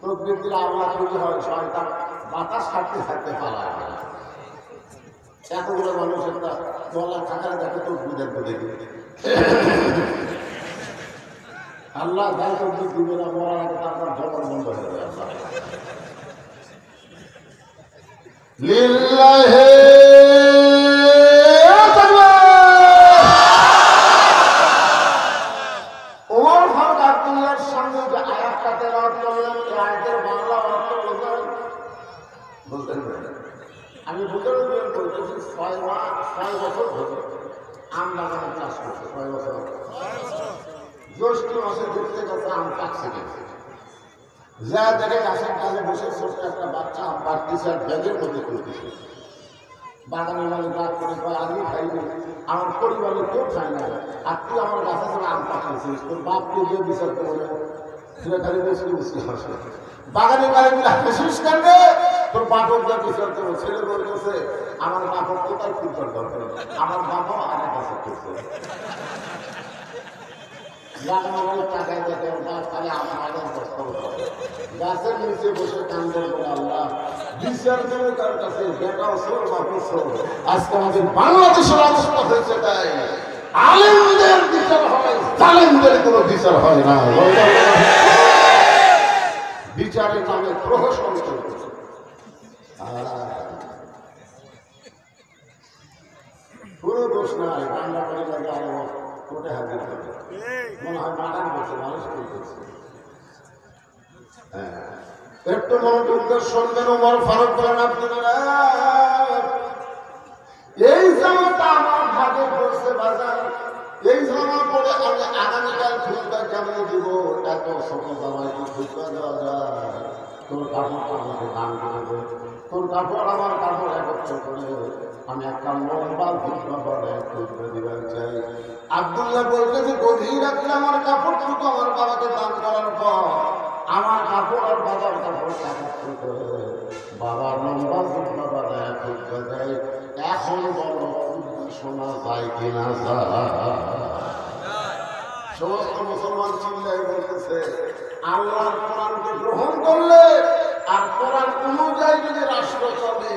তকবীর দিলে আল্লাহ খুশি হয়, শয়তান বাতাস থাকতে থাকতে পালায়। এতগুলো মানুষ একটা গলা থাকার দেখে তকবীরের দেখি আল্লাহ যাই তকবীর দিবে না, মরার আগে তারপর জবান বন্ধ হয়ে যাবে। লিল্লাহি ওমর ফারুক আব্দুল্লাহর সামনে যে আয়াতটা তেলাওয়াত করলেন, এই আয়াতের বাংলা অর্থ বলতেন। আমি বুঝতে বলতেছি 6 বছর ধরে আম বাগানের চাষ করছে। 6 বছর জ্যৈষ্ঠ মাসে দেখতে গেছে আম পাকছে গেছে, যা দেখে গাছের ডালে বসে ছোট্ট একটা বাচ্চা আম পাকতেছে আর ব্যাগের মধ্যে করতেছে। বাগানের মালিক রাগ করে কয়, আমি খাইনি, আমার পরিবারের কেউ খায় না, আর তুই আমার গাছে যেন আম পাকিয়েছিস, তোর বাপকে গিয়ে বিচার করে তুই খালি বেশি বেশি হাসে। বাগানের মালিক মিলে হাসিস কেন, তোর বাপক যা বিচার করবো। ছেলে বলতেছে, আমার বাপক কোথায় বিচার করবে, আমার বাপও আর এক গাছে করছে। টাকায় দেখে খালি আমার আগে কষ্ট হবে, গাছের নিচে বসে কান্দন করে আল্লাহ বিচার করে তার কাছে বেটাও সোর বাপও সোর। আজকে আমাদের বাংলাদেশের অবস্থা হয়েছে তাই, আলেমদের বিচার হয়, জালেমদের কোনো বিচার হয় না। বিচারের নামে প্রহসন চলছে। কোনো দোষ নাই, বাংলা করে লাগে আরো কোটে হাজির হবে, মনে হয় বাগান করছে, মানুষ করছে। একটু মনোযোগের সঙ্গে ওমর ফারুক বলেন, আব্দুল্লাহ, এই জামাটা আমার ভাগে পড়ছে বাজার, এই জামা পরে আমি আগামীকাল খুঁজবা কেমন দিব? এত ছোট জামাই কি খুঁজবা দেওয়া যায়? তোর কাপড় আমাকে দান করে দে, তোর কাপড় আমার কাপড় একত্র করে আমি একটা লম্বা খুঁজবা বলে খুঁজবে দিবার চাই। আব্দুল্লাহ বলতেছে, গভীর রাত্রে আমার কাপড়টুকু আমার বাবাকে দান করার পর আমার কাপড় আর বাবার কাপড় একত্র করে বাবার লম্বা খুঁজবা বলে খুঁজবা দেয়। এখন বলো শোনা যায় কিনা যায়? সমস্ত মুসলমান চিল্লায় বলতেছে আল্লাহর কোরআনকে গ্রহণ করলে আর কোরআন অনুযায়ী যদি রাষ্ট্র চলে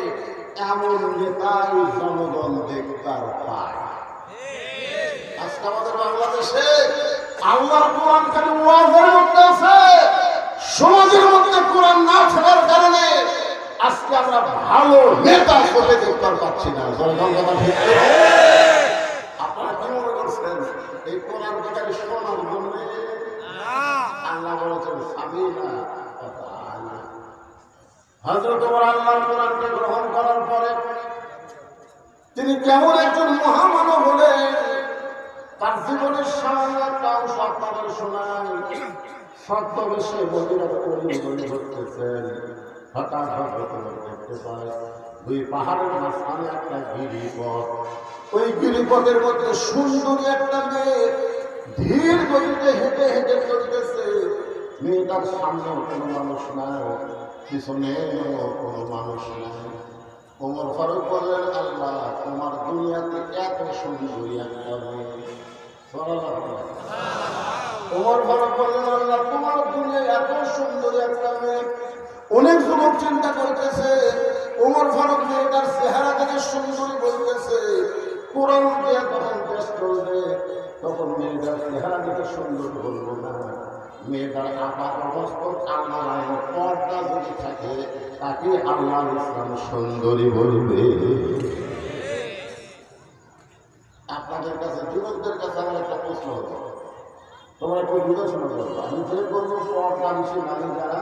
এমন নেতাই জনগণ দেখতার পায়। আজকে আমাদের বাংলাদেশে আল্লাহর কোরআন খালি ওয়াজের মধ্যে আছে, সমাজের মধ্যে কোরআন না থাকার কারণে আজকে আমরা ভালো নেতা চোখে দেখতে পাচ্ছি না। আপনারা কি মনে করছেন এই কোরআনকে খালি শোনার জন্য? আল্লাহ বলেছেন সাবিলা হযরত ওমর আল্লাহর কোরআনকে গ্রহণ করার পরে তিনি কেমন একজন মহামানব হলেন, তার জীবনের সামান্য একটা অংশ আপনাদের শোনান। ছদ্মবেশে বলিরা বলি করতেছেন, হঠাৎ হঠাৎ দেখতে পায় দুই পাহাড়ের মাঝখানে একটা গিরিপথ। ওই গিরিপথের মধ্যে সুন্দরী একটা মেয়ে ধীর গতিতে হেঁটে হেঁটে চলতেছে। মেয়েটার সামনেও কোনো মানুষ নাই, পিছনেও কোনো মানুষ নাই। ওমর ফারুক বললেন, আল্লাহ তোমার দুনিয়াতে এত সুন্দরী একটা মেয়ে। ওমর ফারুক বললেন, আল্লাহ তোমার দুনিয়ায় এত সুন্দরী একটা মেয়ে। অনেক যুবক চিন্তা করতেছে, ওমর ফারুক মেয়েটার চেহারা থেকে সুন্দরী বলতেছে, কোরআন দিয়ে তখন পেশ করবে তখন মেয়েটার চেহারা থেকে সুন্দর বলবো না, মেয়েটার আপার অবস্থা আল্লাহ পর্দা যদি থাকে তাকে আল্লাহ ইসলাম সুন্দরী বলবে। আপনাদের কাছে যুবকদের কাছে আমার একটা প্রশ্ন হতো, তোমরা একটু বিবেচনা করবো। আমি যে বলবো পর্দা বেশি নারী যারা,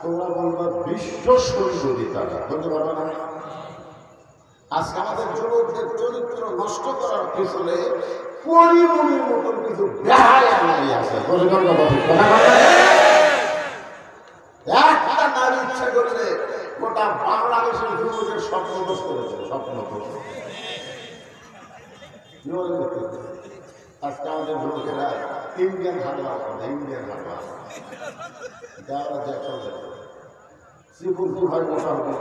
তোমরা বলবো বিশ্ব সুন্দরী তারা, বলতে পারবো না? আজকে আমাদের যুবকদের চরিত্র নষ্ট করার পিছনে পরিমণির মতন কিছু বেহায়া নারী আছে। একটা নারী ইচ্ছা করলে গোটা বাংলাদেশের যুবকের স্বপ্ন দোষ করেছে, স্বপ্ন দোষ। আজকে আমাদের যুবকেরা ইন্ডিয়ান হারবা, ইন্ডিয়ান হারবা দেওয়া দেখা যায় শ্রীপুর কি হয় বসা হবে।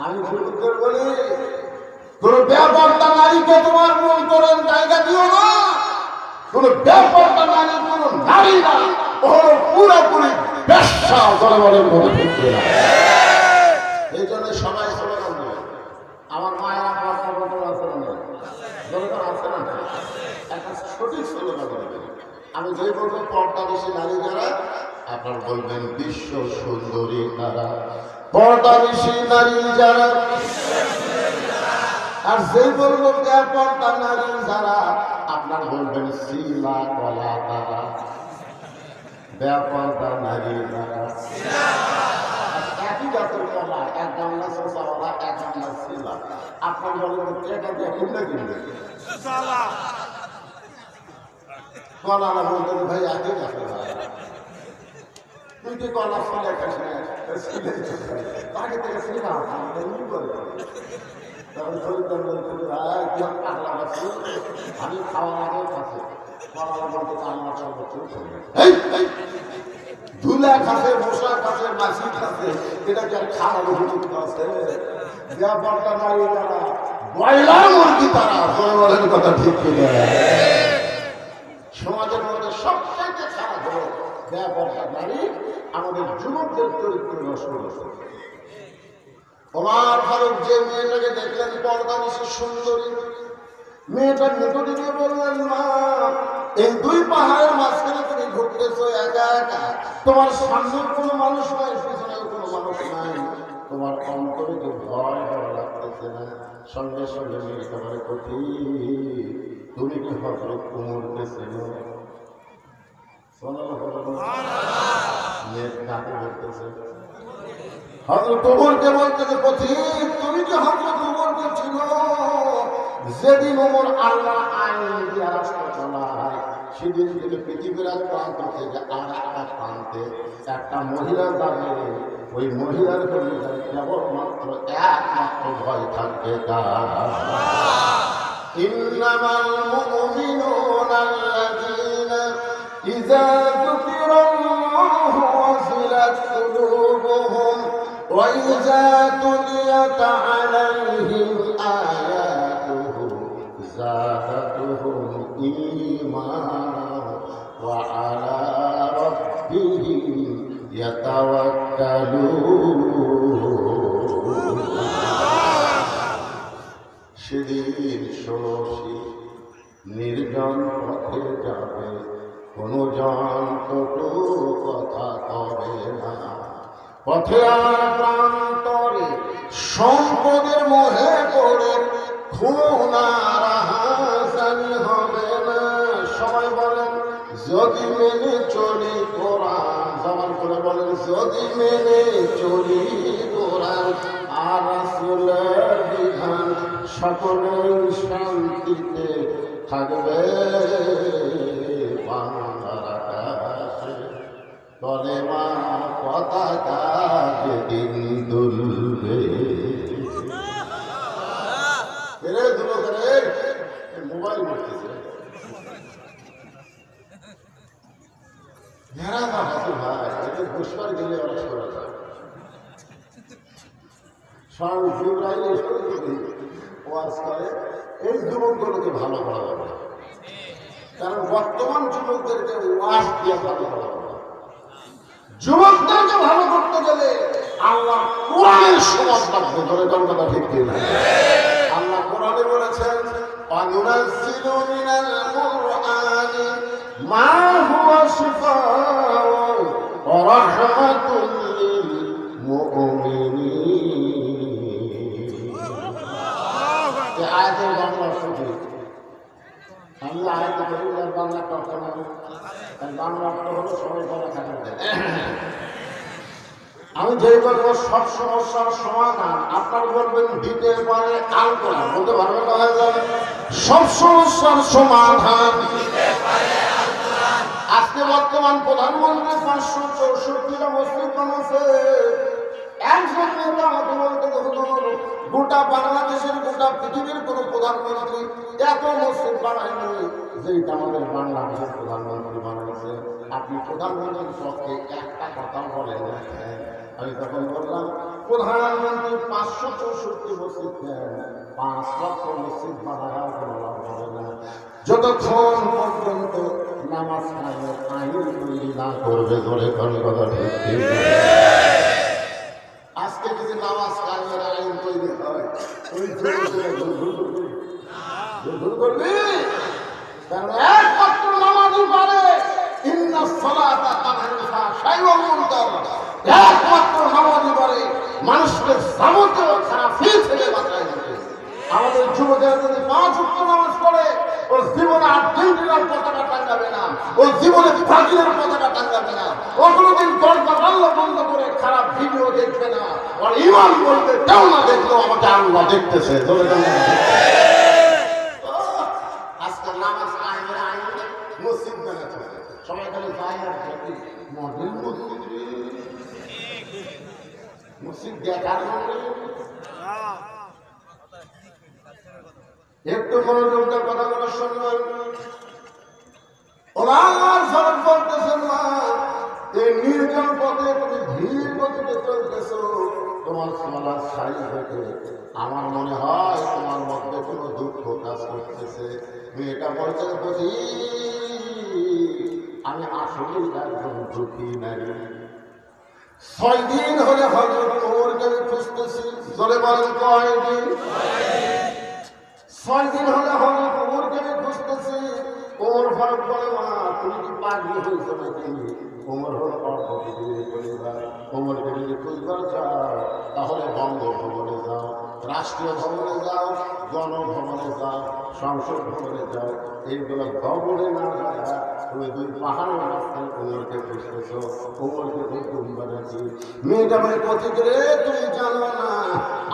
আমি যুবকদের বলি, কোন ব্যাপারটা নারীকে তোমার মন করেন জায়গা দিও না। কোন ব্যাপারটা নারী কোন নারী না, ও পুরোপুরি ব্যবসা জনগণের মধ্যে ঢুকবে না। এই জন্য সবাই স্লোগান দেবে, আমার মায়ের আমার বদল আছে না, জনগণ আছে না, একটা সঠিক স্লোগান দেবে। আমি যে বলবো পর্দা বেশি নারী যারা, আপনার বলবেন বিশ্ব সুন্দরী তারা। পর্দা বেশি নারী যারা, আর যে বলবো পর্দা নারী যারা, আপনার বলবেন শিলা কলা তারা। ব্যাপারটা নারী যারা একই জাতের কলা, এক গামলা শোষাওয়ালা, এক গামলা শিলা। আপনার বলবেন এটা দেখুন না কিনবে কলা না, বলবেন ভাই একই জাতের তুই কলা ফলে তাকে থেকে শিলা আমি খাওয়ার আগে কাছে ধুলা খাসে, মশা খাসে, মাছি খাসে, এটা কি আর খাওয়ার উপযুক্ত আছে? ব্যাপারটা নারী তারা, ব্রয়লার মুরগি তারা। বলেন কথা ঠিক কিনা? সমাজের মধ্যে সবচাইতে খারাপ হলো ব্যাপারটা নারী, আমাদের যুবকদের চরিত্র নষ্ট হয়েছে। ওমর ফারুক যে মেয়েটাকে দেখলেন পর্দা বেশি সুন্দরী, মেয়েটার নিকটে গিয়ে বললেন, মা এই দুই পাহাড়ের মাঝখানে তুমি ঘুরতেছো একা একা, তোমার সামনে কোনো মানুষ নাই, পিছনে কোনো মানুষ নাই, তোমার অন্তরে তো ভয় ভয় লাগতেছে না? সঙ্গে সঙ্গে মেয়েটা বলে, কঠি তুমি কি হযরত ওমরকে চেনো? মেয়ে কাকে বলতেছে? হযরত ওমরকে বলতেছে, পথিক তুমি কি হযরত ওমরকে চিনো? যেদিন ওমর আল্লাহ আইন দিয়ে রাষ্ট্র চালায়, সেদিন থেকে পৃথিবীর এক প্রান্ত থেকে আর একটা প্রান্তে একটা মহিলা যাবে, ওই মহিলার কলিজায় কেবলমাত্র একমাত্র ভয় থাকবে তার। ইন্নামাল মুমিনুনা আল্লাযীনা ইযা যুকিরাল্লাহু ওয়াজিলাত কুলুবুহুম ওয়া ইযা তুলিয়াত আলাইহিম আয়াতুহু زادهم إيمانا وعلى ربهم يتوكلون সেদিন ষোড়শী নির্জন পথে যাবে, কোনো জন কটু কথা কবে না। পথে আর প্রান্তরে সম্পদের মোহে পড়ে খুন আর হাসানি হবে না। সবাই বলেন যদি মেনে চলি কোরআন, সবার করে বলেন যদি মেনে চলি কোরআন আর রাসূলের বিধান, সকলেই শান্তিতে থাকবে বাংলার আকাশে, কলেমা পতাকা যেদিন দুলবে। মোবাইল মারতেছে ভাই, এতে ঘুষবার গেলে অনেক করা যায়। এই যুবকগুলোকে ভালো করা যাবে, কারণ বর্তমান যুবকদেরকে ওয়াজ দিয়ে ভালো করা যাবে। যুবকদেরকে ভালো করতে গেলে আল্লাহ কোরআনের সমাজ লাগবে, ধরে কথা ঠিক কিনা? আল্লাহ কোরআনে বলেছেন ওয়ানুনাজ্জিলু মিনাল কুরআনি মা হুয়া শিফাউন ওয়া রাহমাতুল লিল মুমিনিন। এই আয়াতের বাংলা শুনি, আমি আয়াত বলি আর বাংলা তর্জমা করি। বাংলা অর্থ হলো সবাই বলা থাকে। আমি যে বলবো সব সমস্যার সমাধান, আপনার বলবেন দিতে পারে আল কোরআন, বলতে পারবেন না? হয়ে যাবে সব সমস্যার সমাধান। আজকে বর্তমান প্রধানমন্ত্রী 564টা মসজিদ বানাচ্ছে। একজন নেতা আমাকে বলতে গোটা বাংলাদেশের গোটা পৃথিবীর কোন প্রধানমন্ত্রী এত মসজিদ বানায়নি যেটা আমাদের বাংলাদেশের প্রধানমন্ত্রী বানাইছে। আপনি প্রধানমন্ত্রীর পক্ষে একটা কথা বলেন না। আমি তখন বললাম প্রধানমন্ত্রী 564 মসজিদ দেন, 5 লক্ষ মসজিদ বানায় কোনো লাভ হবে না যতক্ষণ পর্যন্ত নামাজ কায়েমের আইন তৈরি না করবে। ধরে কোনো কথা ঠিক ঠিক। আজকে যদি নামাজ কায়েমের আইন তৈরি হয়, ওই ভুল করবি, কারণ একমাত্র নামাজই পারে একমাত্র নামাজই পারে মানুষকে যাবতীয় খারাপি থেকে বাঁচায় দিতে। আমাদের যুবকেরা যদি 5 ওয়াক্ত নামাজ পড়ে, ও জীবনে আর্জেন্টিনার পতাকা টাঙ্গাবে না, ও জীবনে ব্রাজিলের পতাকা টাঙ্গাবে না, ও কোনোদিন দরজা জানলা বন্ধ করে খারাপ ভিডিও দেখবে না। আর ইমান বলতে কেউ না দেখলেও আমাকে আল্লাহ দেখতেছে। আজকে নামাজ কায়েমের আইন মসজিদ বানাচ্ছে, সবাই খালি যায় আর দেখি মডেল মসজিদ, মসজিদ দেখার একটু মনোযোগের কথা বলার শুনবেন। ওনার সব বলতেছেন না, এই নির্জন পথে তুমি ধীর গতিতে চলতেছো, তোমার চলার সাইজ দেখে আমার মনে হয় তোমার মধ্যে কোনো দুঃখ কাজ করতেছে। মেয়েটা বলছে বুঝি আমি আসলে একজন দুঃখী নারী। 6 দিন হলে হযরত ওমরকে আমি খুঁজতেছি। জোরে বলেন কয়দিন? 6 দিন হলে হযরত ওমরকে আমি খুঁজতেছি। ওমর ফারুক বলে মা তুমি কি পাগল হয়েছো নাকি? ওমর হল অর্থনীতির পরিবার। ওমরকে যদি খুঁজবার চাও তাহলে বঙ্গভবনে যাও, রাষ্ট্রীয় ভবনে যাও, গণভবনে যাও, সংসদ ভবনে যাও। এইগুলো ভবনে না যায় তুমি 2 পাহাড়ের রাস্তায় ওমরকে খুঁজতেছো। ওমরকে হুকুম বানাচ্ছি। মেয়েটা মানে পথে করে তুমি জানো না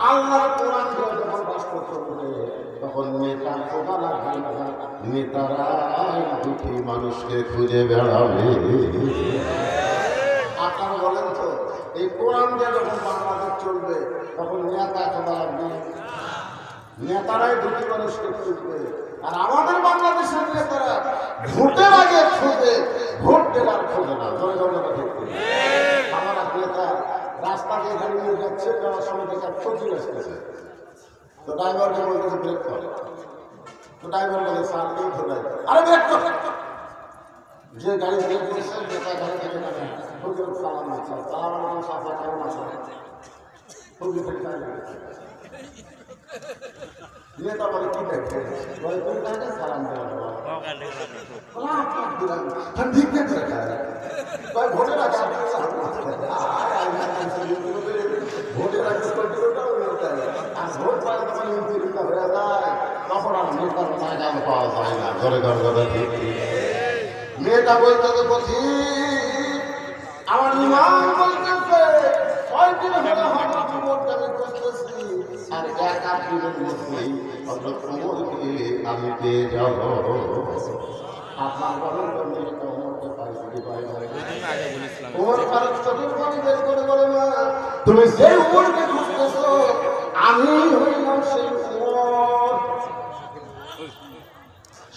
আল্লাহর কোরআন যখন রাষ্ট্র চলবে তখন নেতা কোথা লাগবে না, নেতারাই দুঃখী মানুষকে খুঁজে বেড়াবে। আপনারা বলেন তো এই কোরআন দিয়ে যখন বাংলাদেশ চলবে তখন নেতা কোথা লাগবে? নেতারাই দুঃখী মানুষকে খুঁজবে। আর আমাদের বাংলাদেশের নেতারা ভোটের আগে খুঁজে, ভোট দেওয়ার খোঁজে না। আমার নেতা রাস্তা দিয়ে গাড়ি নিয়ে যাচ্ছে, যাওয়ার সময় থেকে ক্ষতি আসতেছে, তো ড্রাইভারকে বলতেছে ব্রেক করে। তো ড্রাইভার বলে স্যার কেউ ধরে আরে ব্রেক কর যে গাড়ি থেকে করেছে যেটা গাড়ি থেকে নামে হুজুর সালাম দিচ্ছে সালাম আলাইকুম সাফা কেমন আছেন হুজুর থেকে মেয়েটা বলে কি দেখে বলে তুমি কাকে সালাম দেওয়া ঠিক দেখে ভোটের আগে ভোটের আগে আর ভোট পায় তখন ইন্তিরিকা হয়ে যায় তখন আর নেতার নাগাল পাওয়া যায় না ঘরে ঘর ঘরে ঠিক মেয়েটা বলতে বলছি আমার ইমান বলতেছে 6 দিন হলে হঠাৎ ভোটটা আমি করতেছি আর 1-8 দিনের মধ্যেই হঠাৎ খবরকে আমি পেয়ে যাব আপনার বলেন তো মেয়েটা ওমরকে পাইছি পাই ওমর ফারুক চতুর্থী বের করে বলে না তুমি সেই ওমরকে খুঁজতেছো আমি হইলাম সেই ওমর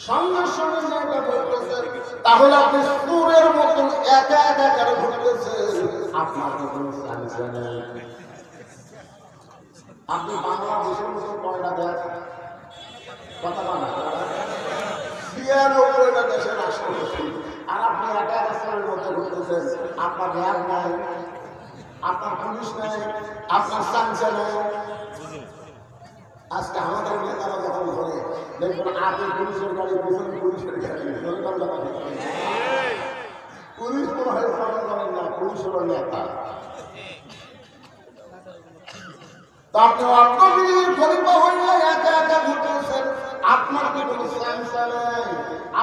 সঙ্গে সঙ্গে মেয়েটা বলতেছে তাহলে আপনি সুরের মতন একা একা করে ঘুরতেছেন আপনার কোনো চান্স নেই আপনি বাংলাদেশের মতো কয়টা দেশ কথা বলা 96টা দেশের রাষ্ট্রপতি আর আপনি একা রাষ্ট্রের মধ্যে ঘুরতেছেন আপনার র্যাব নাই আপনার পুলিশ নাই আপনার চান্স নেই আজকে আমাদের নেতারা যখন ধরে দেখবেন আগে পুলিশের গাড়ি পিছনে পুলিশের গাড়ি পুলিশ মনে হয় ফলো করেন না পুলিশেরও নেতা আপনি আত্মবির খলিফা হইলে একা একা ঘুরতেছেন আপনার কি কোনো চান্স নেই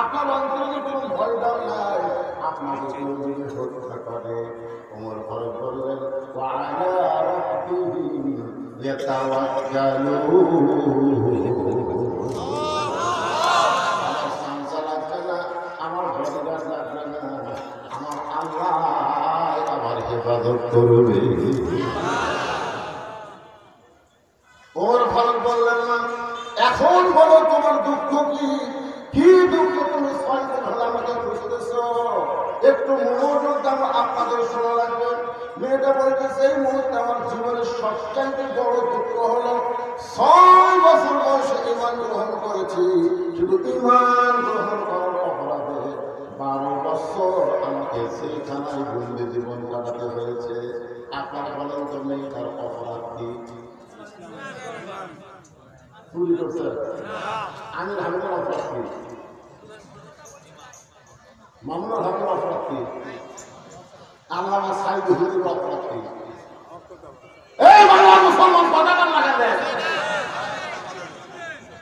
আপনার অন্তরে কোনো ভয় ডর নাই আপনাকে কেউ যদি হত্যা করে ওমর ফারুক বললেন ওয়ালা রাব্বিহি ইয়াতাওয়াক্কালু আমার চান্স লাগবে না আমার ভয়ডর লাগবে না আমার আল্লাহ আমার হেফাজত করবে ওর ফারুক বললেন না এখন বলো তোমার দুঃখ কি কি দুঃখ তুমি 6 দিন হলো আমাকে খুঁজতেছ একটু মনোযোগ দাও আপনাদের শোনা লাগবে মেয়েটা বলতেছে এই মুহূর্তে আমার জীবনের সবচাইতে বড় দুঃখ হলো 6 বছর বয়সে ঈমান গ্রহণ করেছি শুধু ঈমান গ্রহণ করার অপরাধে 12 বছর আমাকে জেলখানায় বন্দি জীবন কাটাতে হয়েছে আপনারা বলেন তো মেয়েটার অপরাধ কি চুরি করছে আমি হামিদের অপরাধ কি মামুনুল হকের অপরাধ কি আল্লামা সাইদ হুজুরের অপরাধ কি এই বাংলা মুসলমান পতাকা লাগালেন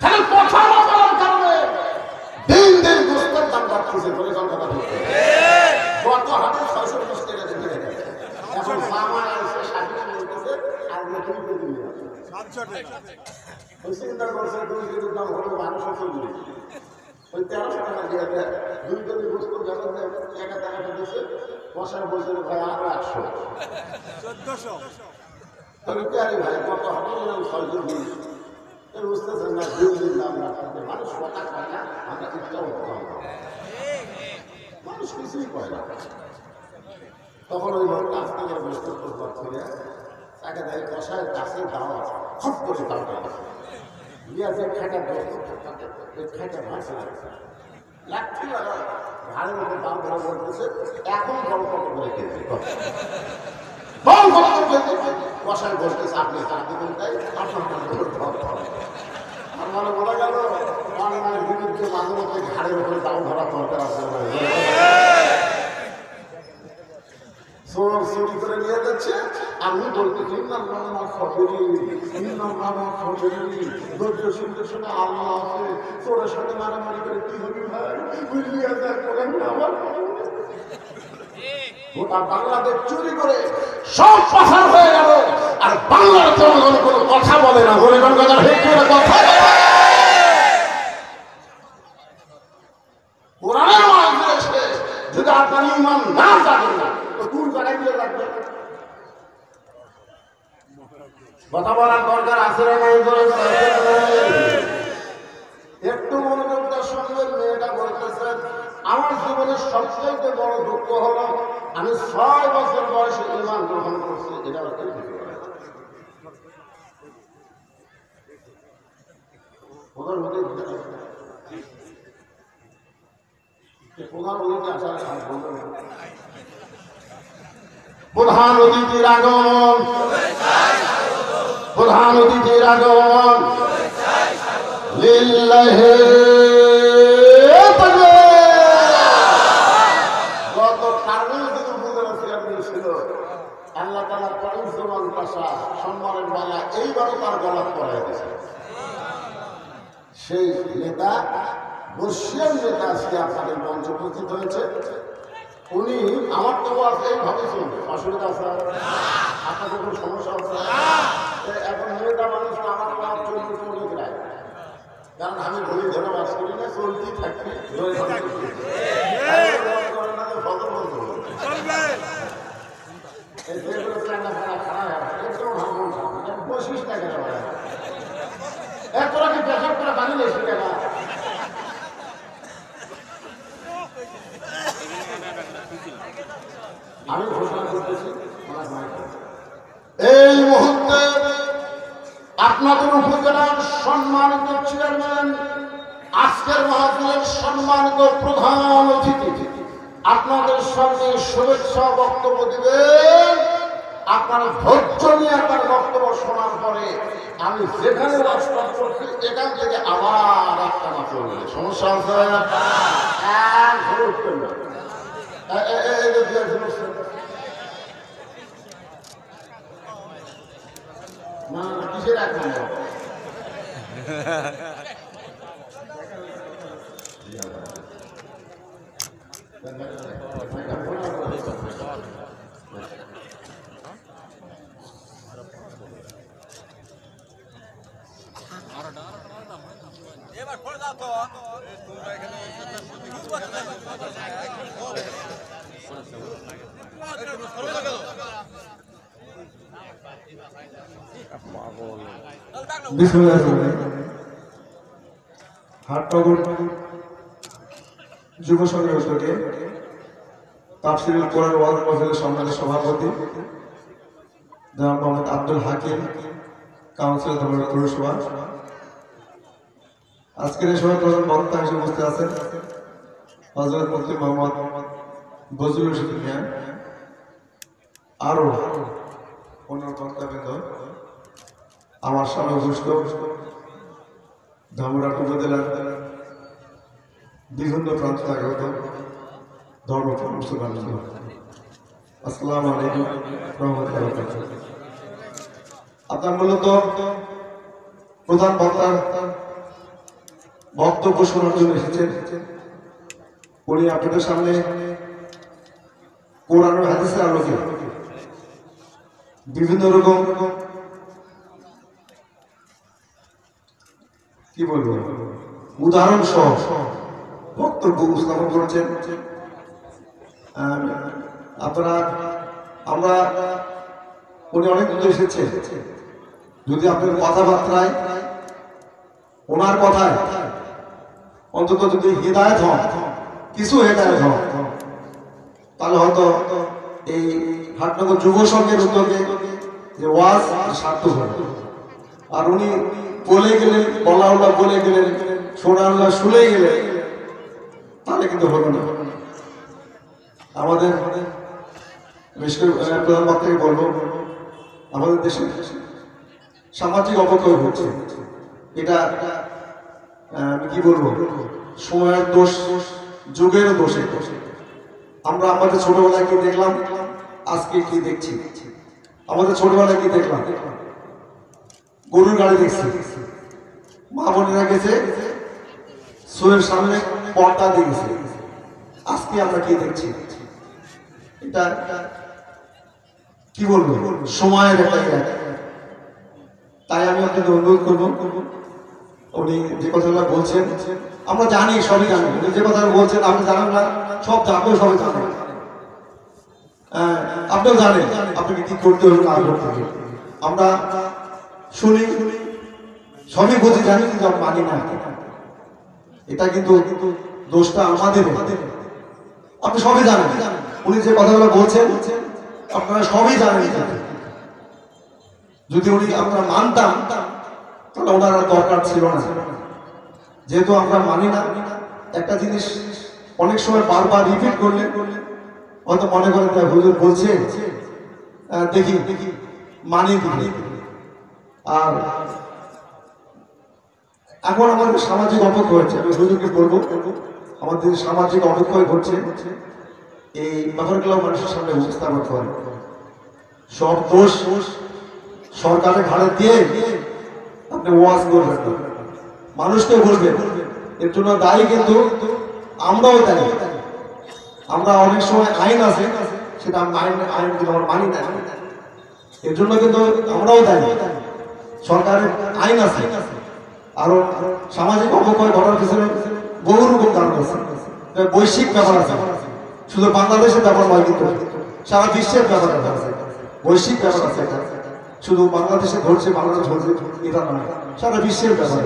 খালি কথা বলার কারণে দিন দিন গোস্তের দাম বাড়তেছে বলে কথা বলতে গত হাতে 620 টাকা দিয়ে রেখেছে এখন জামা এসে 60 টাকা বলতেছে আর নতুন করে দিয়ে 700 টাকা ওই চিন্তা করছে 2 কেজির দাম হলো 1240 ওই 1300 টাকা দিয়ে দেয় 2 কেজি গোস্ত যখন টাকা টাকাটা দিচ্ছে বসার বলছে ভাই আরো 100 1400 তবে কি আরে ভাই কত হবে না 6 দিন এই বুঝতেছেন না 2 দিন দাম রাখতে মানুষ কথা কয় না আমরা ইচ্ছা করতাম মানুষ কিছুই কয় না তখন ওই লোক কাছ থেকে গোস্ত করতে তাকে দেয় বসায় কাছে দাও খপ করে দাওটা ইয়া যে খাটা গোস্ত এই খাটা ভাষা লাঠি লাগা ভালো মতো দাম ধরা বলতেছে এখন বড় কত করে খেতে বল বল করে বসায় বলতেছে আপনি চাকরি করতে চাই আপনার আমার বলা গেল অন্যায়ের বিরুদ্ধে মাঝে মধ্যে ঘাড়ের উপরে দাম ধরা দরকার আছে চুরি করে নিয়ে যাচ্ছে আমি বলতেছি ধৈর্য শুনতে শুনে আল্লাহ আছে চোরের সাথে মারামারি করে কি হবি ভাই বুঝলি আমার গোটা বাংলাদেশ চুরি করে সব পাচার হয়ে গেল আর বাংলার জনগণ কোনো কথা বলে না বলে কথা কোরআনের মাঝে এসে যদি আপনার ঈমান না জানেন না তো কোন জায়গায় গিয়ে রাখবেন কথা বলার দরকার আছে না নাই একটু মনোযোগটার সঙ্গে মেয়েটা বলতেছেন আমার জীবনের সবচেয়ে বড় দুঃখ হলো আমি 6 বছর বয়সে ঈমান গ্রহণ করছি এটা হচ্ছে ওদের মধ্যে প্রধান অতিথি আসার প্রধান অতিথির আগমন, প্রধান অতিথির আগমন লিল্লাহি গত কারণে যদি বুঝে ছিল আল্লাহ তাআলা পরিজমান ভাষা সম্মানের মালা এইবারও তার গলা পড়াই দিয়েছে। সেই নেতা বর্ষিয়ান নেতা আজকে আপনাদের মঞ্চ উপস্থিত হয়েছে। উনি আমার তো এইভাবে চলবে, অসুবিধা আছে আপনাদের কোনো সমস্যা আছে? এখন নেতা মানুষ আমার আমার চলতে চলতে যায়, কারণ আমি ঘুরে ধরে বাস করি না, চলতেই থাকি বসিস না কেন তোরা কি পেশাব করে পানি নেই কেন? আমি ঘোষণা করতেছি এই মুহূর্তে আপনাদের উপজেলার সম্মানিত চেয়ারম্যান, আজকের মাহফিলের সম্মানিত প্রধান অতিথি আপনাদের সঙ্গে শুভেচ্ছা বক্তব্য দিবেন। আপনার ধৈর্য নিয়ে আপনার বক্তব্য শোনার পরে আমি যেখানে রাস্তা করছি এখান থেকে আবার রাস্তা চলবে, সমস্যা আছে না? কিসের এখন হাটনগর যুব সংঘের উদ্যোগে তাফসিরুল কোরআন ওয়াজ মাহফিলের সম্মানিত সভাপতি জনাব মোহাম্মদ আব্দুল হাকিম, কাউন্সিলর ধর্মের পৌরসভা, আজকের এই সভায় প্রধান বক্তা হিসেবে উপস্থিত আছেন হযরত মুফতি মোহাম্মদ বজলুল রশিদ মিয়া, আরো অন্য বক্তাবৃন্দ, আমার সামনে উপস্থিত ধামরাট উপজেলার বিভিন্ন প্রান্ত আগত ধর্মপ্রাণ মুসলমান, আসসালামু আলাইকুম রহমতুল্লাহ। আপনার মূলত প্রধান বক্তার বক্তব্য শোনার জন্য এসেছেন। উনি আপনাদের সামনে কোরআন ও হাদিসের আলোকে বিভিন্ন রকম কি বলবো উদাহরণ সহ বক্তব্য উপস্থাপন করেছেন। আপনারা আমরা উনি অনেক দূরে এসেছে, যদি আপনার কথাবার্তায় ওনার কথায় অন্তত যদি হিদায়ত হন, কিছু হেদায়ত হন, তাহলে হয়তো এই হাটনগর যুব সংঘের উদ্যোগে যে ওয়াজ সার্থক হবে। আর উনি বলে গেলেন, বলাউল্লাহ বলে গেলেন, শোনাউল্লাহ শুনে গেলেন, তাহলে কিন্তু হলো না। আমাদের প্রধান বক্তাকে বলবো, আমাদের দেশে সামাজিক অপক্ষয় হচ্ছে, এটা আমি কি বলবো, সময়ের দোষ, যুগেরও দোষে। আমরা আমাদের ছোটবেলায় কি দেখলাম, আজকে কি দেখছি? আমাদের ছোটবেলায় কি দেখলাম? গরুর গাড়ি দেখছি, মা বোনেরা গেছে সুরের সামনে পর্দা দেখেছে। আজকে আমরা কি দেখছি? এটা কি বলবো, সময়ের একটা। তাই আমি আপনাকে অনুরোধ করবো, উনি যে কথাগুলো বলছেন আমরা জানি, সবই জানি। উনি যে কথা বলছেন আপনি জানেন না, সব জানবেও সবাই জানেন। আপনিও জানেন আপনাকে কি করতে হবে না করতে হবে। আমরা শুনি, সবই বুঝি, জানি, কিন্তু আমরা মানি না। এটা কিন্তু দোষটা আমাদের। আপনি সবই জানেন, উনি যে কথাগুলো বলছেন আপনারা সবই জানেন। যদি উনি আমরা মানতাম তাহলে ওনার দরকার ছিল না। যেহেতু আমরা মানি না, একটা জিনিস অনেক সময় বারবার রিপিট করলে হয়তো মনে করেন তাই হুজুর বলছে দেখি মানিয়ে দিই। আর এখন আমাদের সামাজিক অপক্ষয় হচ্ছে, আমি হুজুরকে বলবো আমাদের সামাজিক অপক্ষয় ঘটছে, এই ব্যাপারগুলো মানুষের সামনে উপস্থাপন করে। সব দোষ সরকারের ঘাড়ে দিয়ে আপনি ওয়াজ করবেন না, মানুষকে বলবেন। এর জন্য দায়ী কিন্তু আমরাও দায়ী। আমরা অনেক সময় আইন আছে, সেটা আইন কিন্তু আমরা মানি না, এর জন্য কিন্তু আমরাও দায়ী। সরকারের আইন আছে, আরো সামাজিক অপক্ষয় ঘটার পিছনে বহু রকম কারণ আছে, বৈশ্বিক ব্যাপার আছে, শুধু বাংলাদেশের ব্যাপার নয়, কিন্তু সারা বিশ্বের ব্যাপার আছে, বৈশ্বিক ব্যাপার আছে। শুধু বাংলাদেশে ঘটছে, বাংলাদেশ ঘটছে এটা নয়, সারা বিশ্বের ব্যাপার।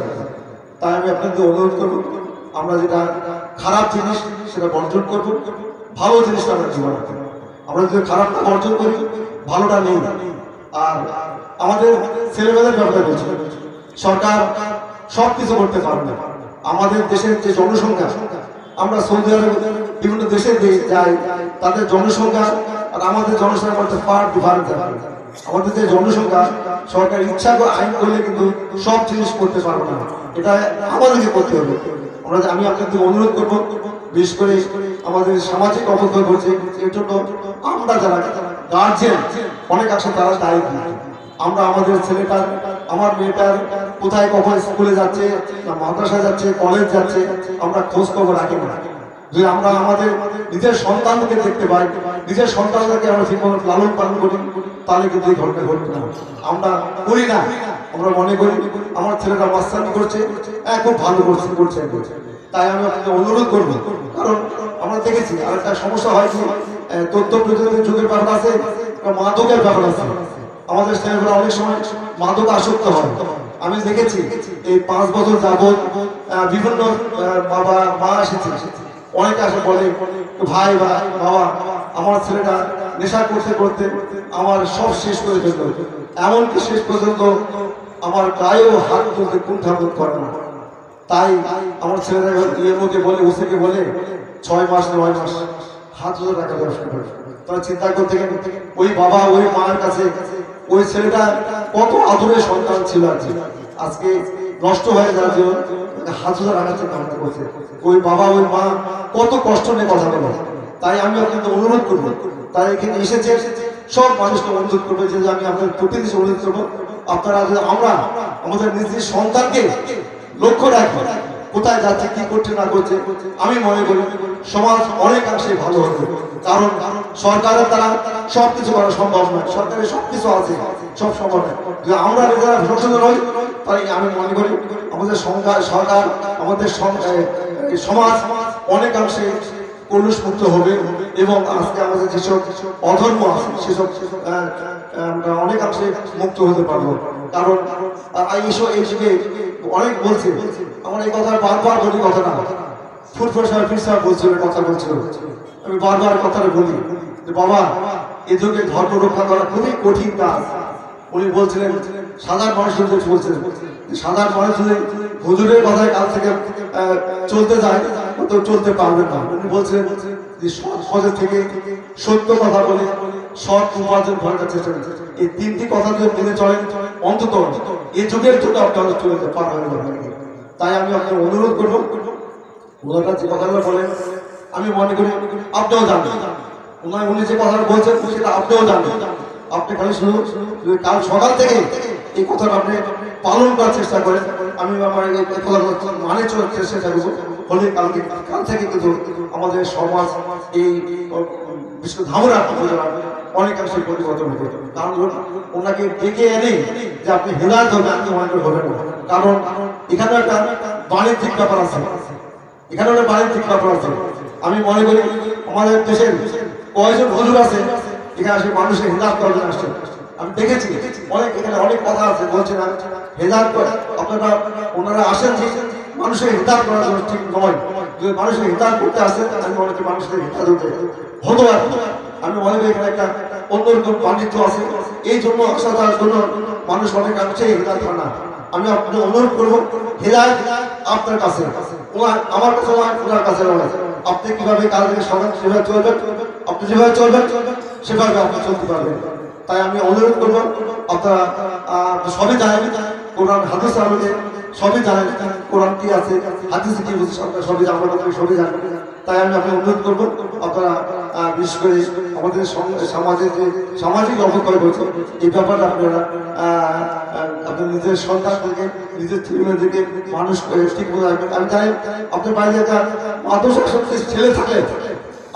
তাই আমি আপনাদের অনুরোধ করবো, আমরা যেটা খারাপ জিনিস সেটা বর্জন করবো, ভালো জিনিসটা আমরা জীবন। আমরা যদি খারাপটা বর্জন করি, ভালোটা নেই। আর আমাদের ছেলেমেয়েদের ব্যাপারে বলছি, সরকার সব কিছু করতে পারবে না। আমাদের দেশের যে জনসংখ্যা, আমরা সৌদি আরব বিভিন্ন দেশে যাই, তাদের জনসংখ্যা আর আমাদের জনসংখ্যার মধ্যে ফার ডিফারেন্স। আমাদের যে জনসংখ্যা, সরকার ইচ্ছা করে আইন করলে কিন্তু সব জিনিস করতে পারবো না, এটা আমাদেরকে করতে হবে। আমি আপনাদের অনুরোধ করবো, বিশেষ করে আমাদের সামাজিক অবক্ষয় করছে, এর জন্য আমরা যারা গার্জিয়ান অনেক আছে তারা দায়ী। আমরা আমাদের ছেলেটার, আমার মেয়েটার কোথায় কখন স্কুলে যাচ্ছে, না মাদ্রাসা যাচ্ছে, কলেজ যাচ্ছে, আমরা খোঁজ খবর রাখি না। যদি আমরা আমাদের নিজের সন্তানকে দেখতে পাই, নিজের সন্তানদেরকে আমরা ঠিকমতো লালন পালন করি, তাহলে কিন্তু এই ঘটনা ঘটবে না। আমরা করি না, আমরা মনে করি আমার ছেলেটা মাস্টারি করছে, খুব ভালো করছে। তাই আমি আপনাকে অনুরোধ করবো, কারণ আমরা দেখেছি আরেকটা সমস্যা হয় কি, তথ্য প্রযুক্তির যুগের ব্যাপার আছে, মাদকের ব্যাপার আছে। আমাদের ছেলেমেয়েরা অনেক সময় মাদক আসক্ত হয়। আমি দেখেছি এই 5 বছর যাবৎ বিভিন্ন বাবা মা এসেছে, অনেকে আসে বলে ভাই বা বাবা আমার ছেলেটা নেশা করতে করতে আমার সব শেষ করে ফেলল, এমনকি শেষ পর্যন্ত আমার গায়েও হাত তুলতে কুণ্ঠাবোধ করে না। তাই আমার ছেলেরা ইয়েমোকে বলে, ওসেকে বলে 6 মাস 9 মাস হাত ধরে টাকা ব্যবসা করে। তারা চিন্তা করতে গেলে ওই বাবা ওই মায়ের কাছে ওই ছেলেটা কত আদরের সন্তান ছিল, আজকে নষ্ট হয়ে যাওয়ার জন্য হাত ধরে রাখার চিন্তা করছে। ওই বাবা ওই মা কত কষ্ট নিয়ে কথা বলে। তাই আমি আপনাকে অনুরোধ করবো, তাই এখানে এসেছে সব মানুষকে অনুরোধ করবো, যে আমি আপনাদের প্রতিদিন অনুরোধ করবো, আপনারা আমরা আমাদের নিজের সন্তানকে লক্ষ্য রাখবো, কোথায় যাচ্ছে, কি করছে না করছে। আমি মনে করি সমাজ অনেকাংশে ভালো হবে, কারণ সরকারের দ্বারা সবকিছু করা সম্ভব নয়, সরকারের সবকিছু আছে, সব সম্ভব নয়। যদি আমরা নিজেরা সচেতন হই, তাই আমি মনে করি আমাদের সরকার, আমাদের সমাজ অনেকাংশে কলুষ মুক্ত হবে, এবং আজকে আমাদের যেসব অধর্ম আছে সেসব আমরা অনেকাংশে মুক্ত হতে পারবো। কারণ এই যুগে অনেক বলছে, আমার এই কথা বারবার বলি, কথা না ফুটফুট সাহেব ফির সাহেব বলছিল, কথা বলছিল, আমি বারবার কথাটা বলি যে বাবা এই যুগে ধর্ম রক্ষা করা খুবই কঠিন কাজ। উনি বলছিলেন সাধারণ মানুষের বলছিলেন সাধারণ মানুষ যদি হুজুরের কথায় কাল থেকে চলতে যায় তো চলতে পারবেন না। উনি বলছিলেন যে সৎ থেকে সত্য কথা বলে সৎ উপার্জন করার চেষ্টা করেন, এই 3টি কথা যদি মেনে চলেন অন্তত এই যুগের জন্য আপনারা চলতে পার হয়ে যাবেন। তাই আমি আপনাকে অনুরোধ করবো, ওনারা যে কথাগুলো বলেন আমি মনে করি আপনিও জানেন, উনি যে কথাটা বলছেন সেটা আপনিও জানেন। আপনি খালি শুধু কাল সকাল থেকে এই কথাটা আপনি পালন করার চেষ্টা করেন, আমি আমার এই কথাগুলো মানে চলার চেষ্টা করবো, হলে কাল থেকে কিন্তু আমাদের সমাজ এই বিশেষ ধামরা অনেকাংশে পরিবর্তন হবে। কারণ ওনাকে ডেকে এনে যে আপনি হেদায়েত হবে, আপনি মনে করে হবেন না। কারণ এখানে একটা বাণিজ্যিক ব্যাপার আছে, এখানে একটা বাণিজ্যিক ব্যাপার আছে। আমি মনে করি আমাদের দেশের কয়েকজন হুজুর আছে এখানে আসে মানুষের হেদায়েত করার জন্য আসছে। আমি দেখেছি অনেক, এখানে অনেক কথা আছে, বলছেন হেদায়েত করে আপনারা ওনারা আসেন যে মানুষের হেদায়েত করার জন্য, ঠিক নয়। যদি মানুষের হেদায়েত করতে আসেন, আমি মনে করি মানুষের হেদায়েত হতো আর আমি মনে করি এখানে একটা অন্যরকম পাণ্ডিত্য আছে, এই জন্য আসা তার জন্য মানুষ অনেক আসছে হেদায়েত করে না। আমি আপনাকে অনুরোধ করবো হেদায়েত আপনার কাছে, আমার কাছে নয়, ওনার কাছে নয়। আপনি কিভাবে কাজকে সবাই সেভাবে চলবেন, আপনি যেভাবে চলবেন সেভাবে আপনি চলতে পারবেন। তাই আমি অনুরোধ করবো, আপনারা সবই জানেন, কোরআন হাদিস আমাদের সবই জানেন, কোরআন কি আছে, হাদিসে কি বলছে, আপনারা সবই আমরা সবই জানেন। তাই আমি আপনাকে অনুরোধ করবো, আপনারা বিশেষ করে আমাদের সমাজে যে সামাজিক অবক্ষয় হচ্ছে এই ব্যাপারে আপনারা আপনার নিজের সন্তানদেরকে, নিজের ছেলেমেয়েদেরকে মানুষ করে ঠিক মতো রাখবেন। আমি জানি আপনার বাইরে একটা মাদ্রাসা সত্যি ছেলে থাকে,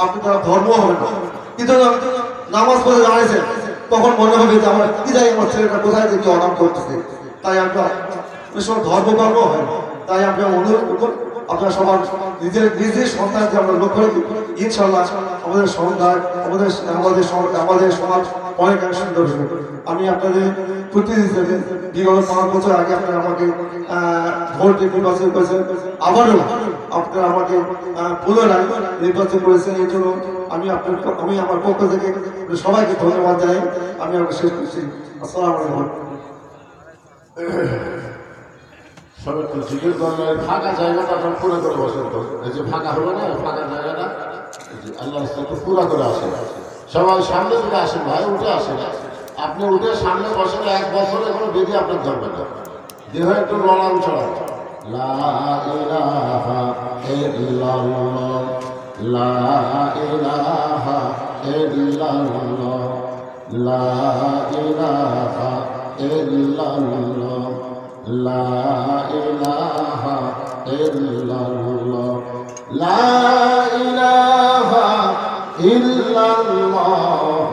আপনি তারা ধর্ম হবে না, কিন্তু নামাজ পড়ে দাঁড়িয়েছেন, তখন মনে হবে যে আমার কি যাই, আমার ছেলেটা কোথায় থেকে অনাম করতেছে। তাই আমরা ধর্মকর্ম হয়, তাই আমরা অনুরোধ করবো আপনারা সবার নিজের সন্তানকে আমরা লক্ষ্য রাখি, ইনশাল্লাহ আমাদের সন্তান, আমাদের সমাজ অনেক সুন্দর হবে। আমি আপনাদের প্রতিনিধি হিসেবে বিগত 5 বছর আগে আপনারা আমাকে ভোট নির্বাচন করেছেন, আবারও আপনারা আমাকে পুনরায় নির্বাচন করেছেন। এই জন্য আমি আমার পক্ষ থেকে সবাইকে ধন্যবাদ জানাই। আমি আপনাকে শেষ করছি। আসসালামু আলাইকুম। সবাই তো জিজ্ঞেস করলেন ফাঁকা জায়গাটা আপনার পুরো করে বসেন তো, এই যে ফাঁকা হলো না ফাঁকা জায়গাটা, আল্লাহ একটু পুরো করে আসেন। সবাই সামনে দিকে আসেন ভাই, উঠে আসেন। আপনি উঠে সামনে বসেন, 1 বছরে কোনো বেদি আপনার ধরবে না, দেহ একটু লড়ান চড়ান। লা ইলাহা ইল্লাল্লাহ, লা ইলাহা ইল্লাল্লাহ, লা ইলাহা ইল্লাল্লাহ, লা ইলাহা ইল্লাল্লাহ, লা ইলাহা ইল্লাল্লাহ,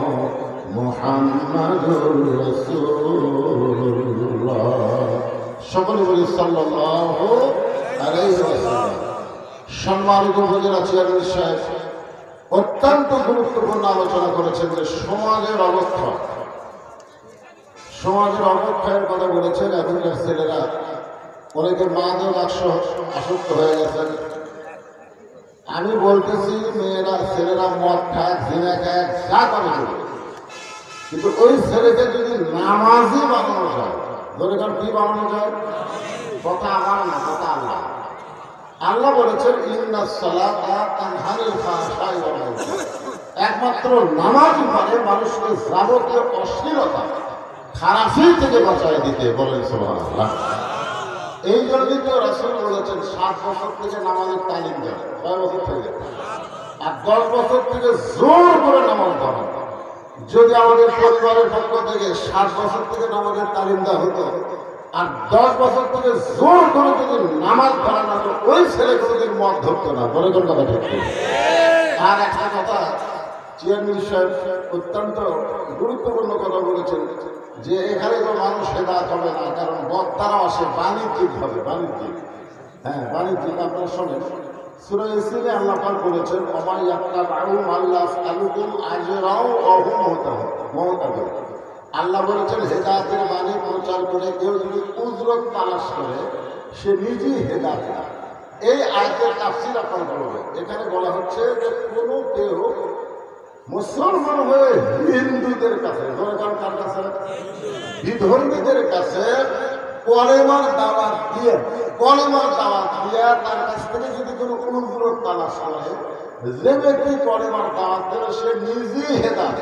মুহাম্মাদুর রাসূলুল্লাহ। সকলে বলি সাল্লাল্লাহু আলাইহি ওয়াসাল্লাম। সম্মানিত উপজেলা চেয়ারম্যান সাহেব অত্যন্ত গুরুত্বপূর্ণ আলোচনা করেছেন যে সমাজের অবক্ষয়ের কথা বলেছেন। এখনকার ছেলেরা অনেকে মাদক আসক্ত হয়ে গেছেন। আমি বলতেছি ছেলেরা মদ খায়, জিনা খায়, যা করে, কিন্তু ওই ছেলেকে যদি নামাজি বানানো যায়, ধরে কারণ কি বানানো যায়, কথা আমার না, কথা আল্লাহ। আল্লাহ বলেছেন ইন্নাস সালাতা তানহানিল ফাহশাই ওয়াল মুনকার। একমাত্র নামাজই পারে মানুষকে যাবতীয় অশ্লীলতা, খারাপি থেকে বাঁচায় দিতে। বলেন সুবহানাল্লাহ। এই জন্যই তো রাসূল বলেছেন 7 বছর থেকে নামাজের তালিম দেয়, 6 বছর থেকে, আর 10 বছর থেকে জোর করে নামাজ ধরা। যদি আমাদের পরিবারের পক্ষ থেকে 7 বছর থেকে নামাজের তালিম দেওয়া হতো, আর 10 বছর থেকে জোর করে যদি নামাজ ধরা না হতো, ওই ছেলে কোনোদিন মদ ধরতো না। বলে কোন কথা ঠিক? আর একটা কথা, চেয়ারম্যান সাহেব অত্যন্ত গুরুত্বপূর্ণ কথা বলেছেন যে এখানে তো মানুষ হেদায়েত হবে না, কারণ বক্তারাও আসে বাণিজ্যিকভাবে, বাণিজ্যিক। আপনার শোনেন, সূরা ইয়াসিনে আল্লাহ পাক বলেছেন ওমাই ইয়াত্তাবিউ আল্লাহ আলুকুম আজরাও ওয়া হুম মুহতাদুন। আল্লাহ বলেছেন হেদায়েতের বাণী প্রচার করে কেউ যদি উজরত তালাশ করে সে নিজেই হেদায়েত না। এই আয়াতের তাফসীর আপনারা করবেন। এখানে বলা হচ্ছে যে কোনো কেউ মুসলমান হয়ে হিন্দুদের কাছে, কার কাছে, বিধর্মীদের কাছে কলেমার দাওয়াত দিয়ে তার কাছ থেকে যদি কোনো অনুগ্রহ তালাশ করে, যে ব্যক্তি কলেমার দাওয়াত দেবে সে নিজেই হেদায়েত।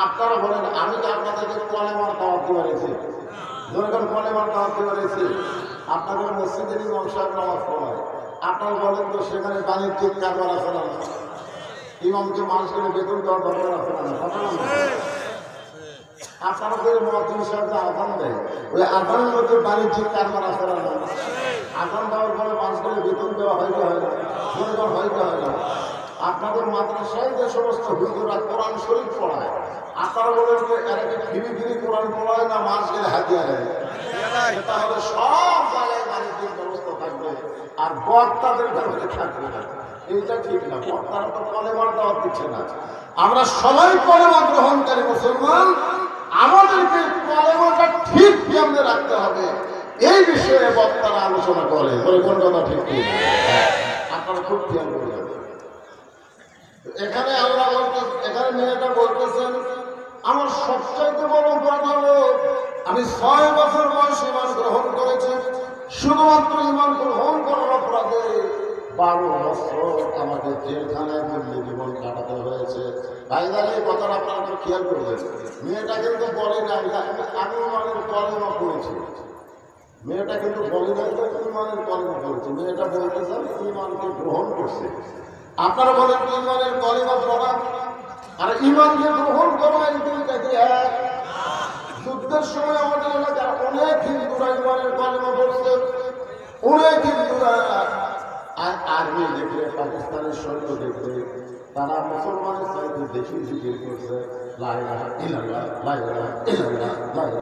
আপনারা বলেন আমি তো আপনাদেরকে কলেমার দাওয়াত দিয়ে পেরেছি, কলেমার দাওয়াত দিয়ে পেরেছি। আপনাদের মসজিদের ইমাম সাহেব নামাজ পড়ায়, আপনারা বলেন তো সেখানে বাণিজ্যিক কারবার আছে না? ইমামকে মানুষকে বেতন দেওয়ার দরকার আছে না? আপনাদের মুয়াজ্জিন সাহেব আযান দেয়, ওই আযানের মধ্যে বাণিজ্যিক কারবার আছে না? আযান দেওয়ার পরে মানুষকে বেতন দেওয়া হয় কি হয় না? হয় কি হয় না? আপনাদের মাদ্রাসায় যে সমস্ত হুজুররা কোরআন শরীফ পড়ায়, আপনারা বলেন যে এরাকে ফিরি কোরআন পড়ায় না মানুষকে হাতিয়া দেয়? তাহলে সব জায়গায় বাণিজ্যিক ব্যবস্থা থাকবে আর বক্তাদের ব্যাপারে থাকবে না। এইটা ঠিক না। বক্তারা তো কলেমার দাওয়াত দিচ্ছে না। আমরা সবাই কলেমা গ্রহণকারী মুসলমান, আমাদেরকে কলেমাটা ঠিক কেমনে রাখতে হবে এই বিষয়ে বক্তারা আলোচনা করে। বলে কোন কথা ঠিক কি? আপনারা খুব খেয়াল করবেন। এখানে আল্লাহ এখানে মেয়েটা বলতেছেন আমার সবচাইতে বড় অপরাধ হলো আমি 6 বছর বয়সে ইমান গ্রহণ করেছি, শুধুমাত্র ইমান গ্রহণ করার অপরাধে 12 বছর আমাকে জেলখানায় বন্দি জীবন কাটাতে হয়েছে। ভাই তাহলে এই কথাটা আপনারা একটু খেয়াল করবেন। মেয়েটা কিন্তু বলে নাই আমি ইমানের কলেমা পড়েছি, মেয়েটা কিন্তু বলে নাই ইমানের কলেমা পড়েছে, মেয়েটা বলতেছে আমি ইমানকে গ্রহণ করছে। আপনারা বলেন ইমানের কলেমা পড়া আর ইমানকে গ্রহণ করা এই দুইটাকে এক। যুদ্ধের সময় আমাদের এলাকার অনেক হিন্দুরা ইমানের কলেমা পড়ছে, অনেক হিন্দুরা আর্মি দেখলে, পাকিস্তানের সৈন্য দেখলে তারা মুসলমানের চাইতে বেশি জিকির করছে লা ইলাহা ইল্লাল্লাহ, লা ইলাহা ইল্লাল্লাহ, লা ইলাহা